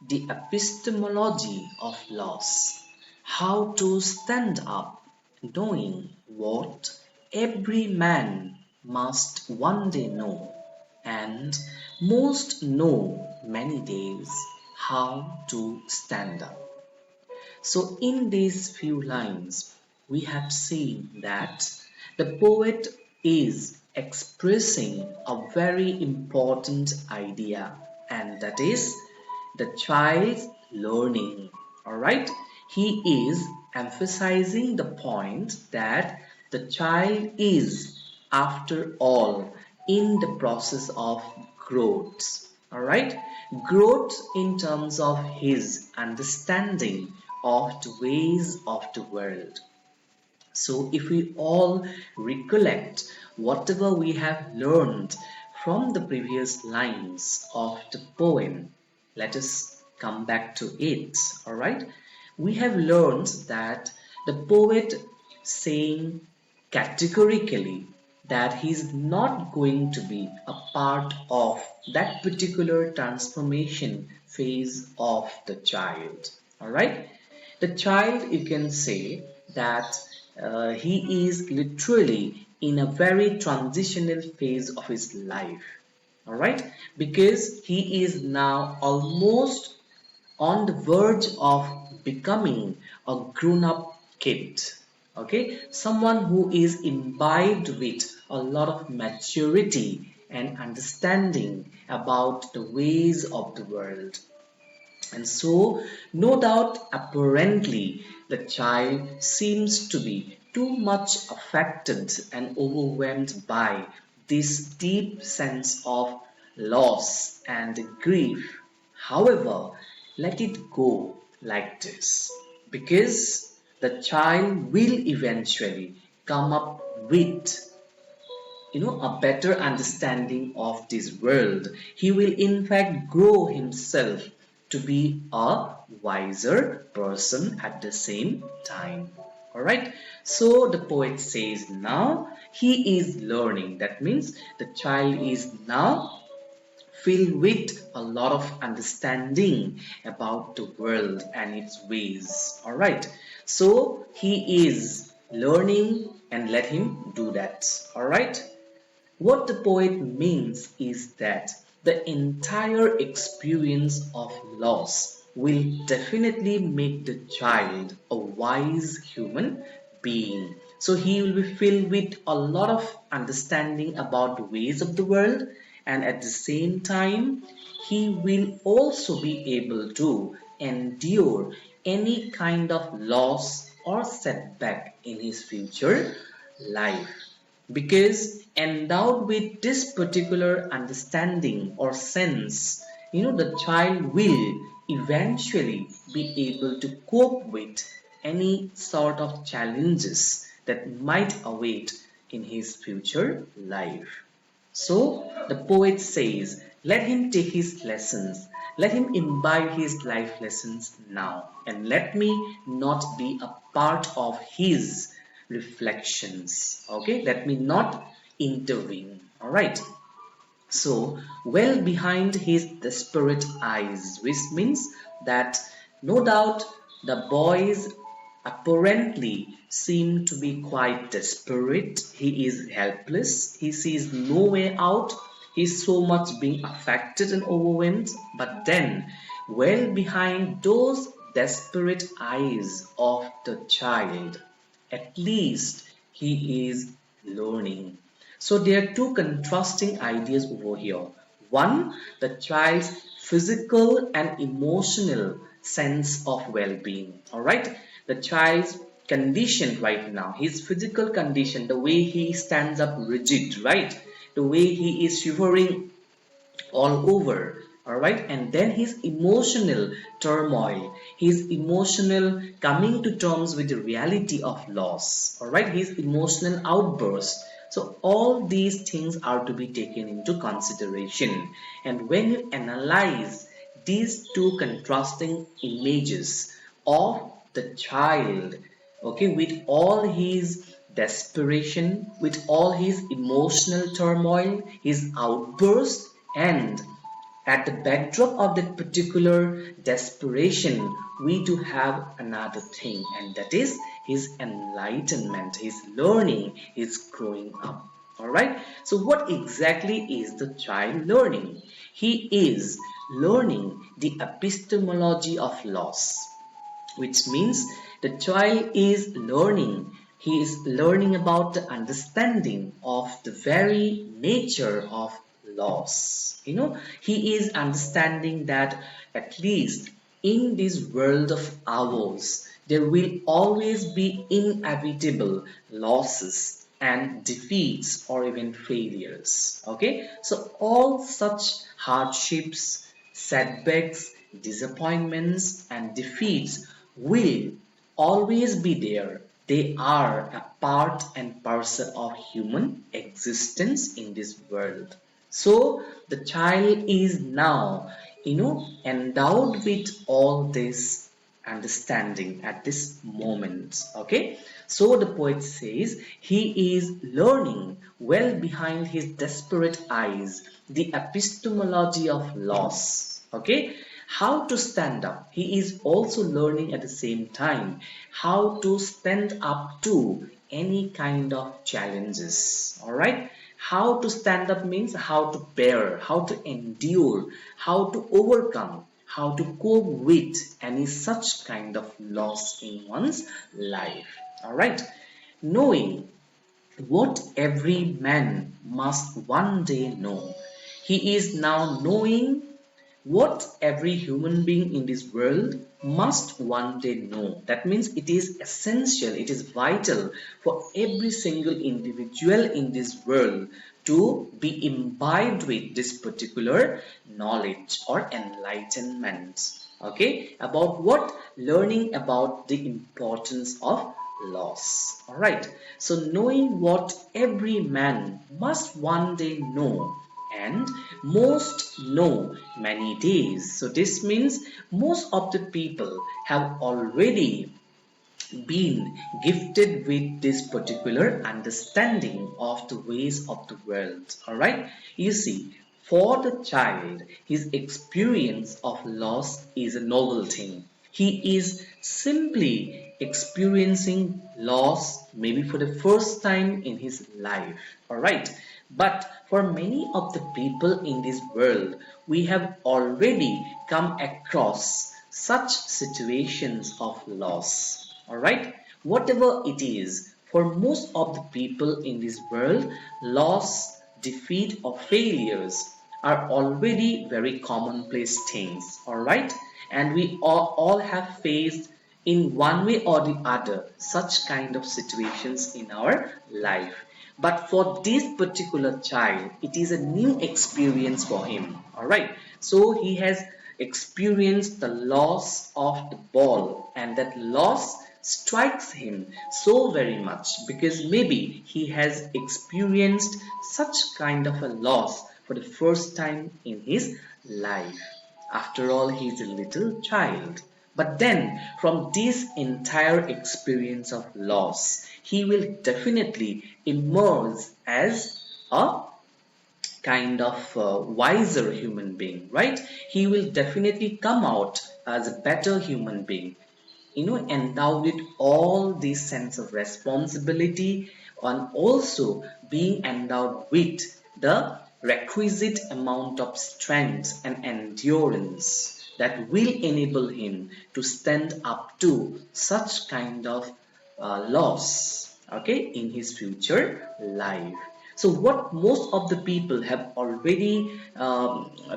the epistemology of loss, how to stand up, knowing what every man must one day know, and most know many days how to stand up. So, in these few lines, we have seen that the poet is expressing a very important idea, and that is the child's learning. All right, he is emphasizing the point that the child is, after all, in the process of growth. All right, growth in terms of his understanding of the ways of the world. So, if we all recollect whatever we have learned from the previous lines of the poem, let us come back to it. All right, we have learned that the poet saying categorically that he is not going to be a part of that particular transformation phase of the child. All right, the child, you can say that he is literally in a very transitional phase of his life. all right, because he is now almost on the verge of becoming a grown-up kid. Okay, someone who is imbibed with a lot of maturity and understanding about the ways of the world. And so, no doubt, apparently, the child seems to be too much affected and overwhelmed by this deep sense of loss and grief. However, let it go like this, because the child will eventually come up with a better understanding of this world. He will in fact grow himself to be a wiser person at the same time. All right, so the poet says now he is learning. That means the child is now filled with a lot of understanding about the world and its ways. All right, so he is learning, and let him do that. All right, what the poet means is that the entire experience of loss will definitely make the child a wise human being. So he will be filled with a lot of understanding about the ways of the world, and at the same time, he will also be able to endure any kind of loss or setback in his future life, because endowed with this particular understanding or sense, the child will eventually be able to cope with any sort of challenges that might await in his future life. So the poet says, let him take his lessons, let him imbibe his life lessons now, and let me not be a part of his reflections. Okay, let me not intervene. All right. So, well behind his desperate eyes, which means that no doubt the boys apparently seem to be quite desperate. He is helpless. He sees no way out. He's so much being affected and overwhelmed. But then, well behind those desperate eyes of the child, at least he is learning. So there are two contrasting ideas over here. One, the child's physical and emotional sense of well-being. All right, the child's condition right now, his physical condition, the way he stands up rigid, right, the way he is shivering all over. All right, and then his emotional turmoil, his emotional coming to terms with the reality of loss. All right, his emotional outburst. So all these things are to be taken into consideration, and when you analyze these two contrasting images of the child, okay, with all his desperation, with all his emotional turmoil, his outburst, and at the backdrop of that particular desperation, we do have another thing, and that is his enlightenment, his learning, his growing up. All right. So, what exactly is the child learning? He is learning the epistemology of loss, which means the child is learning. He is learning about the understanding of the very nature of loss. He is understanding that at least in this world of ours, there will always be inevitable losses and defeats or even failures. Okay, so all such hardships, setbacks, disappointments, and defeats will always be there. They are a part and parcel of human existence in this world. So the child is now, endowed with all this understanding at this moment. Okay, so the poet says he is learning well behind his desperate eyes the epistemology of loss. Okay, how to stand up. He is also learning at the same time how to stand up to any kind of challenges. All right, How to stand up means how to bear, how to endure, how to overcome, how to cope with any such kind of loss in one's life. Alright, knowing what every man must one day know. He is now knowing what every human being in this world must one day know. That means it is essential, it is vital for every single individual in this world to be imbibed with this particular knowledge or enlightenment. Okay, about what? Learning about the importance of loss. All right, so knowing what every man must one day know, and most know many days. So this means most of the people have already been gifted with this particular understanding of the ways of the world. All right, you see, for the child, his experience of loss is a novel thing. He is simply experiencing loss maybe for the first time in his life. All right, but for many of the people in this world, we have already come across such situations of loss. Alright, whatever it is, for most of the people in this world, loss, defeat, or failures are already very commonplace things. Alright, and we all have faced in one way or the other such kind of situations in our life. But for this particular child, it is a new experience for him. Alright, so he has experienced the loss of the ball, and that loss strikes him so very much because maybe he has experienced such kind of a loss for the first time in his life. After all, he is a little child. But then, from this entire experience of loss, he will definitely emerge as a kind of wiser human being, right? He will definitely come out as a better human being, endowed with all this sense of responsibility, and also being endowed with the requisite amount of strength and endurance that will enable him to stand up to such kind of loss, okay, in his future life. So what most of the people have already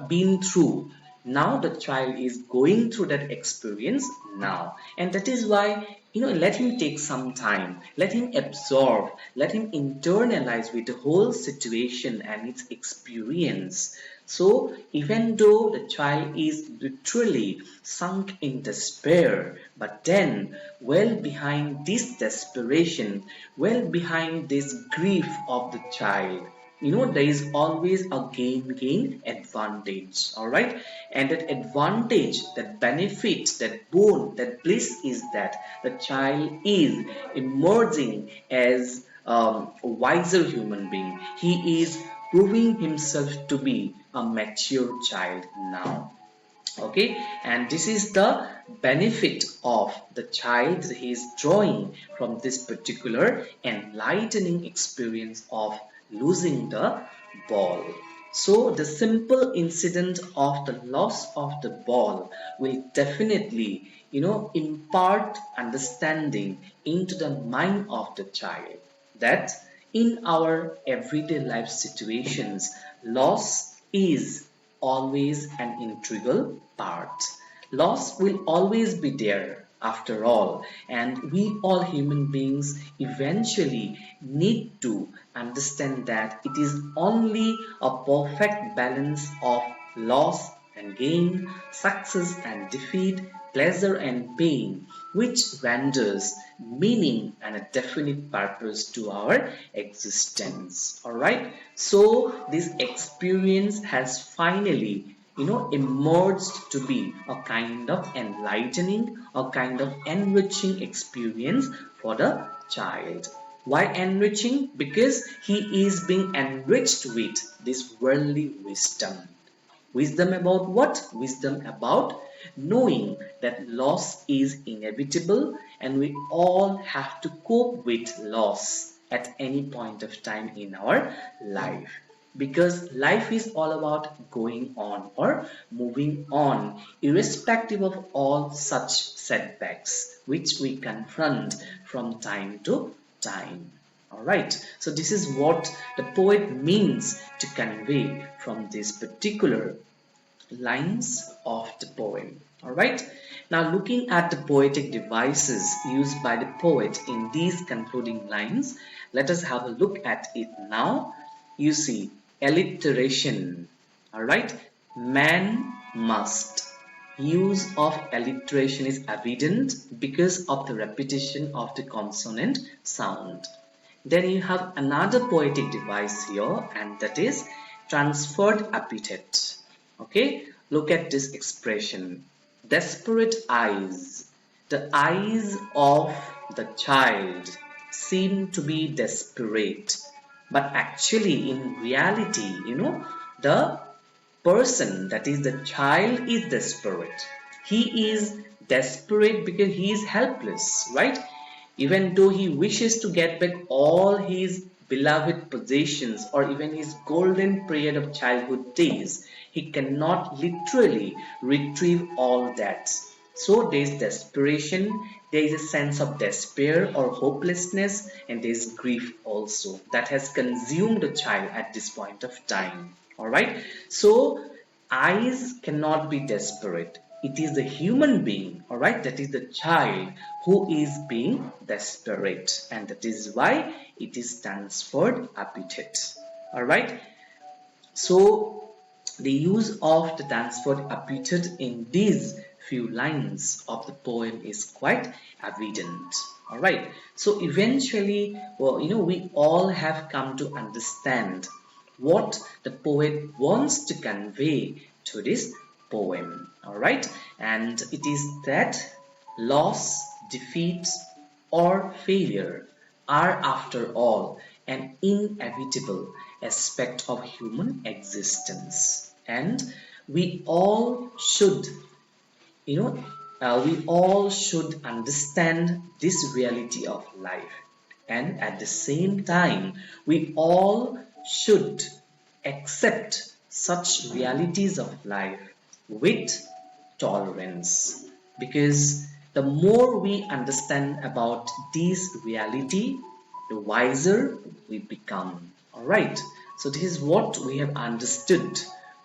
been through, now the child is going through that experience now, and that is why, let him take some time, let him absorb, let him internalize with the whole situation and its experience. So even though the child is literally sunk in despair, but then well behind this desperation, well behind this grief of the child, there is always a gain advantage. All right, and that advantage, that benefit, that boon, that bliss is that the child is emerging as a wiser human being. He is proving himself to be a mature child now. Okay, and this is the benefit of the child he is drawing from this particular enlightening experience of losing the ball. So the simple incident of the loss of the ball will definitely, impart understanding into the mind of the child that in our everyday life situations, loss is always an integral part. Loss will always be there after all, and we all human beings eventually need to understand that it is only a perfect balance of loss and gain, success and defeat, pleasure and pain, which renders meaning and a definite purpose to our existence. Alright, so this experience has finally emerged to be a kind of enlightening, a kind of enriching experience for the child. Why enriching? Because he is being enriched with this worldly wisdom. Wisdom about what? Wisdom about knowing that loss is inevitable and we all have to cope with loss. at any point of time in our life, because life is all about going on or moving on irrespective of all such setbacks which we confront from time to time. All right, so this is what the poet means to convey from this particular lines of the poem. Alright, now looking at the poetic devices used by the poet in these concluding lines, let us have a look at it now. You see, alliteration. Alright, man must. Use of alliteration is evident because of the repetition of the consonant sound. Then you have another poetic device here, and that is transferred epithet. Okay, look at this expression. Desperate eyes. The eyes of the child seem to be desperate, but actually, in reality, the person, that is the child, is desperate. He is desperate because he is helpless, right? Even though he wishes to get back all his beloved possessions or even his golden period of childhood days, he cannot literally retrieve all that. So there is desperation, there is a sense of despair or hopelessness, and there is grief also that has consumed the child at this point of time. Alright, so eyes cannot be desperate. It is the human being, alright, that is the child who is being desperate, and that is why it is transferred epithet. Alright, so the use of the transferred epithet in these few lines of the poem is quite evident. Alright, so eventually, we all have come to understand what the poet wants to convey to this poem. Alright, and it is that loss, defeat, or failure are, after all, an inevitable aspect of human existence, and we all should we all should understand this reality of life, and at the same time we all should accept such realities of life with tolerance, because the more we understand about this reality, the wiser we become. All right, so this is what we have understood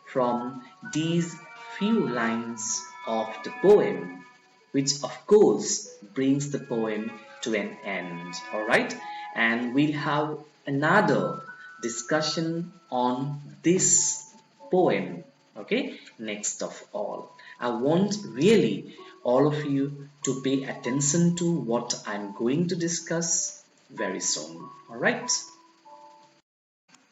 from these few lines of the poem, which of course brings the poem to an end. All right, and we'll have another discussion on this poem, okay, next of all. I want really all of you to pay attention to what I'm going to discuss very soon. All right,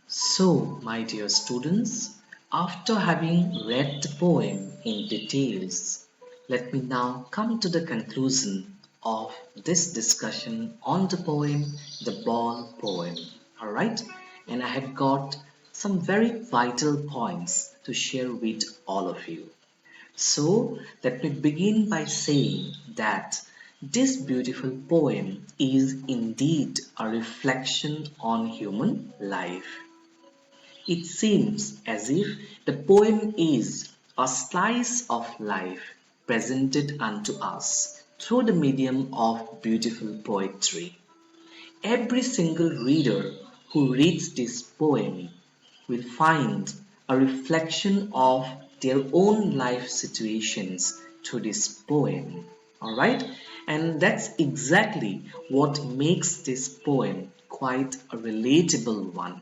so my dear students, after having read the poem in details, let me now come to the conclusion of this discussion on the poem, The Ball Poem. Alright, and I have got some very vital points to share with all of you. So let me begin by saying that this beautiful poem is indeed a reflection on human life. It seems as if the poem is a slice of life presented unto us through the medium of beautiful poetry. Every single reader who reads this poem will find a reflection of their own life situations through this poem. Alright? And that's exactly what makes this poem quite a relatable one.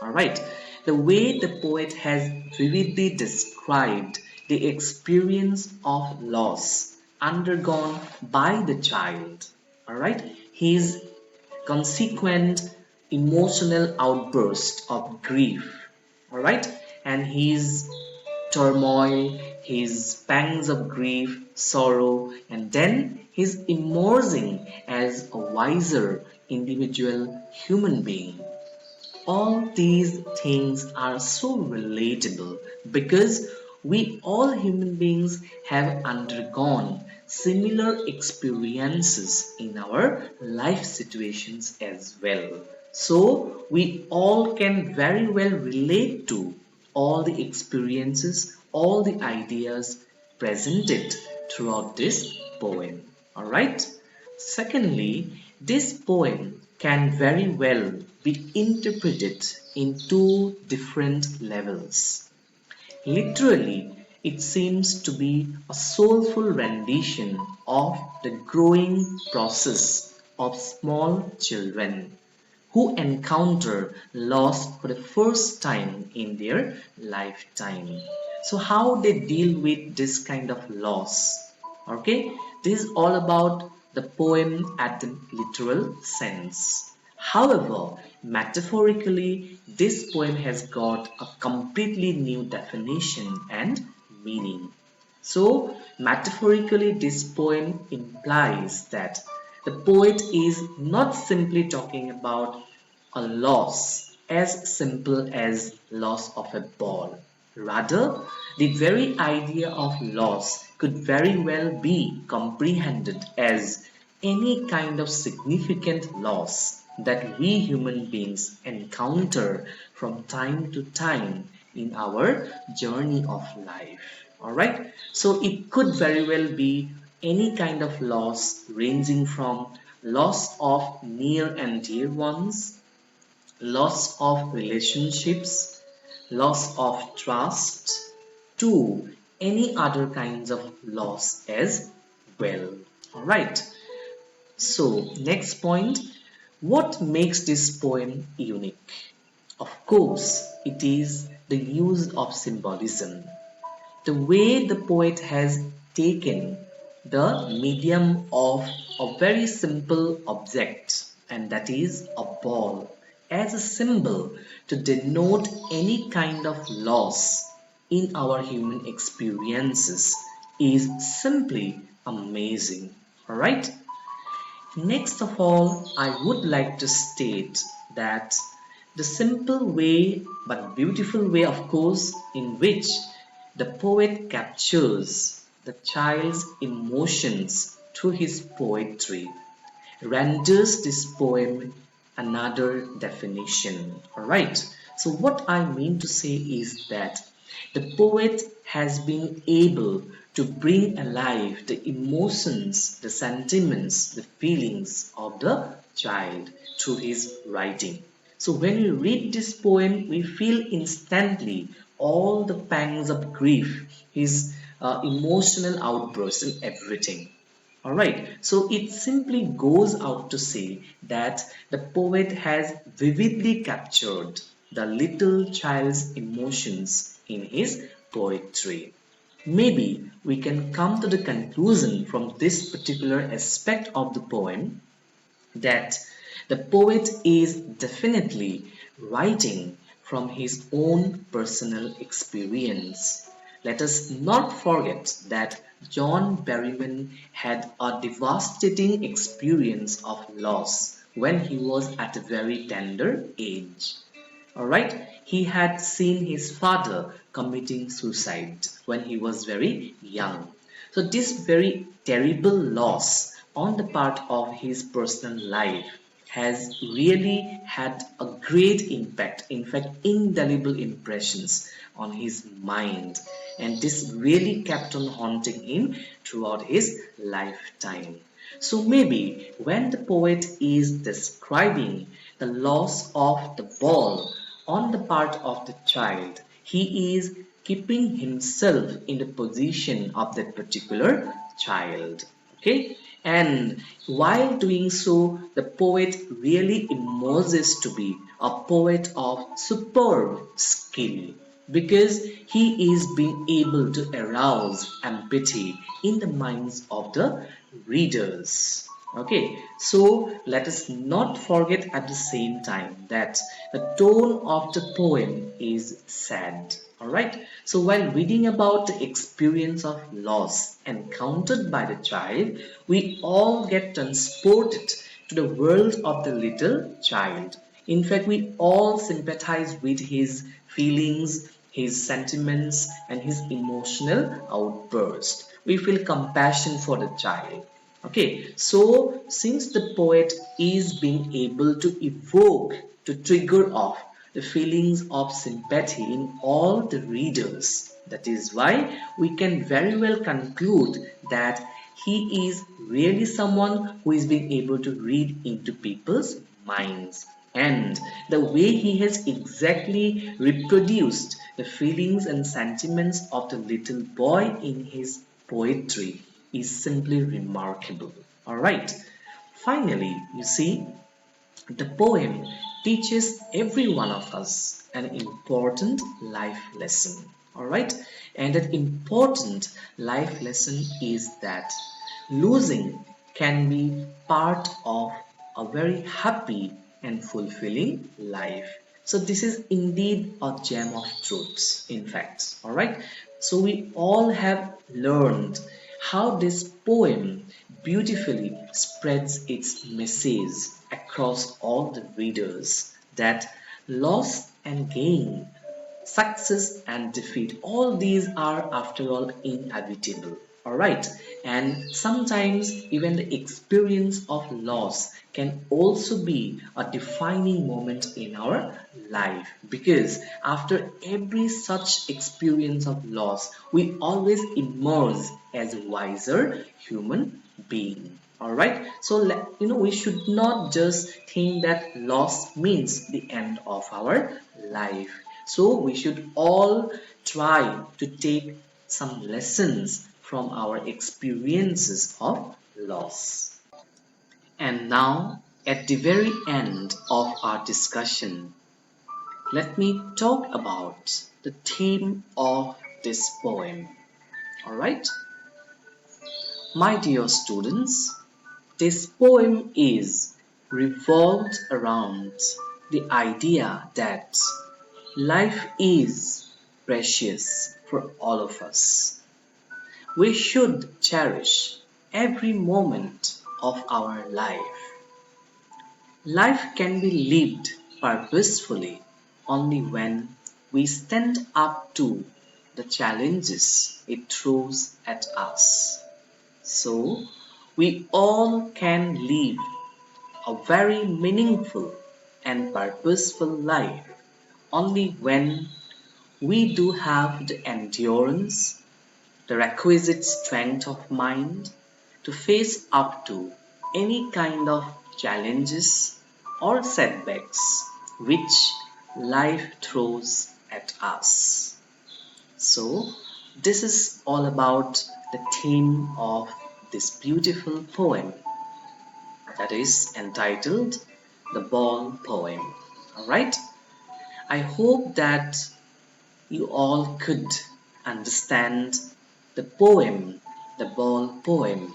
Alright, the way the poet has vividly described the experience of loss undergone by the child. Alright, his consequent emotional outburst of grief. Alright, and his turmoil, his pangs of grief, sorrow, and then his emerging as a wiser individual human being. All these things are so relatable because we all human beings have undergone similar experiences in our life situations as well. So we all can very well relate to all the experiences, all the ideas presented throughout this poem. Alright? Secondly, this poem can very well be interpreted in two different levels. Literally, it seems to be a soulful rendition of the growing process of small children who encounter loss for the first time in their lifetime. So how they deal with this kind of loss. Okay, this is all about the poem at the literal sense. However, metaphorically, this poem has got a completely new definition and meaning. So, metaphorically, this poem implies that the poet is not simply talking about a loss as simple as loss of a ball. Rather, the very idea of loss could very well be comprehended as any kind of significant loss that we human beings encounter from time to time in our journey of life. Alright, so it could very well be any kind of loss ranging from loss of near and dear ones, loss of relationships, loss of trust, to any other kinds of loss as well. Alright, so next point, what makes this poem unique? Of course, it is the use of symbolism. The way the poet has taken the medium of a very simple object, and that is a ball, as a symbol to denote any kind of loss in our human experiences is simply amazing. Alright? Next of all, I would like to state that the simple way but beautiful way, of course, in which the poet captures the child's emotions through his poetry renders this poem another definition. Alright, so what I mean to say is that the poet has been able to bring alive the emotions, the sentiments, the feelings of the child through his writing. So when we read this poem, we feel instantly all the pangs of grief, his emotional outbursts and everything. Alright, so it simply goes out to say that the poet has vividly captured the little child's emotions in his poetry. Maybe we can come to the conclusion from this particular aspect of the poem that the poet is definitely writing from his own personal experience. Let us not forget that John Berryman had a devastating experience of loss when he was at a very tender age. Alright, he had seen his father committing suicide when he was very young. So, this very terrible loss on the part of his personal life has really had a great impact, in fact, indelible impressions on his mind, and this really kept on haunting him throughout his lifetime. So maybe when the poet is describing the loss of the ball on the part of the child, he is keeping himself in the position of that particular child. Okay, and while doing so, the poet really emerges to be a poet of superb skill because he is being able to arouse empathy in the minds of the readers. Okay, so let us not forget at the same time that the tone of the poem is sad. Alright, so while reading about the experience of loss encountered by the child, we all get transported to the world of the little child. In fact, we all sympathize with his feelings, his sentiments, and his emotional outburst. We feel compassion for the child. Okay, so since the poet is being able to evoke, to trigger off the feelings of sympathy in all the readers, that is why we can very well conclude that he is really someone who is being able to read into people's minds. And the way he has exactly reproduced the feelings and sentiments of the little boy in his poetry is simply remarkable. Alright, finally, you see, the poem teaches every one of us an important life lesson. Alright, and that important life lesson is that losing can be part of a very happy and fulfilling life. So this is indeed a gem of truths, in fact. Alright, so we all have learned how this poem beautifully spreads its message across all the readers that loss and gain, success and defeat, all these are after all inevitable. Alright, and sometimes even the experience of loss can also be a defining moment in our life, because after every such experience of loss we always emerge as a wiser human being. Alright, so we should not just think that loss means the end of our life. So we should all try to take some lessons from our experiences of loss. And now, at the very end of our discussion, let me talk about the theme of this poem. Alright? My dear students, this poem is revolved around the idea that life is precious for all of us. We should cherish every moment of our life. Life can be lived purposefully only when we stand up to the challenges it throws at us. So, we all can live a very meaningful and purposeful life only when we do have the endurance, the requisite strength of mind to face up to any kind of challenges or setbacks which life throws at us. So, this is all about the theme of this beautiful poem that is entitled The Ball Poem. Alright? I hope that you all could understand the poem, the ball poem.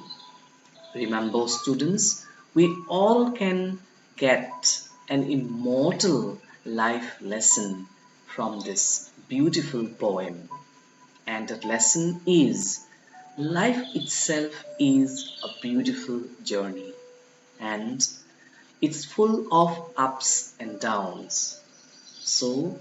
Remember, students, we all can get an immortal life lesson from this beautiful poem. And that lesson is life itself is a beautiful journey and it's full of ups and downs. So,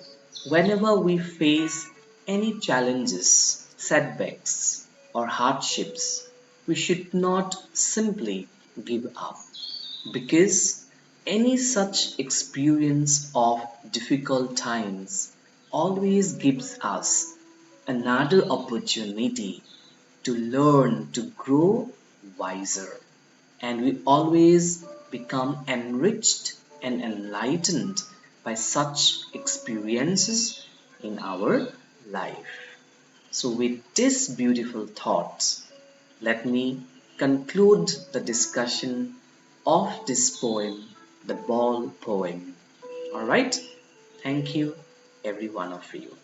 whenever we face any challenges, setbacks, or hardships, we should not simply give up, because any such experience of difficult times always gives us another opportunity to learn to grow wiser, and we always become enriched and enlightened by such experiences in our life. So, with this beautiful thoughts, let me conclude the discussion of this poem, the Ball Poem. Alright? Thank you, every one of you.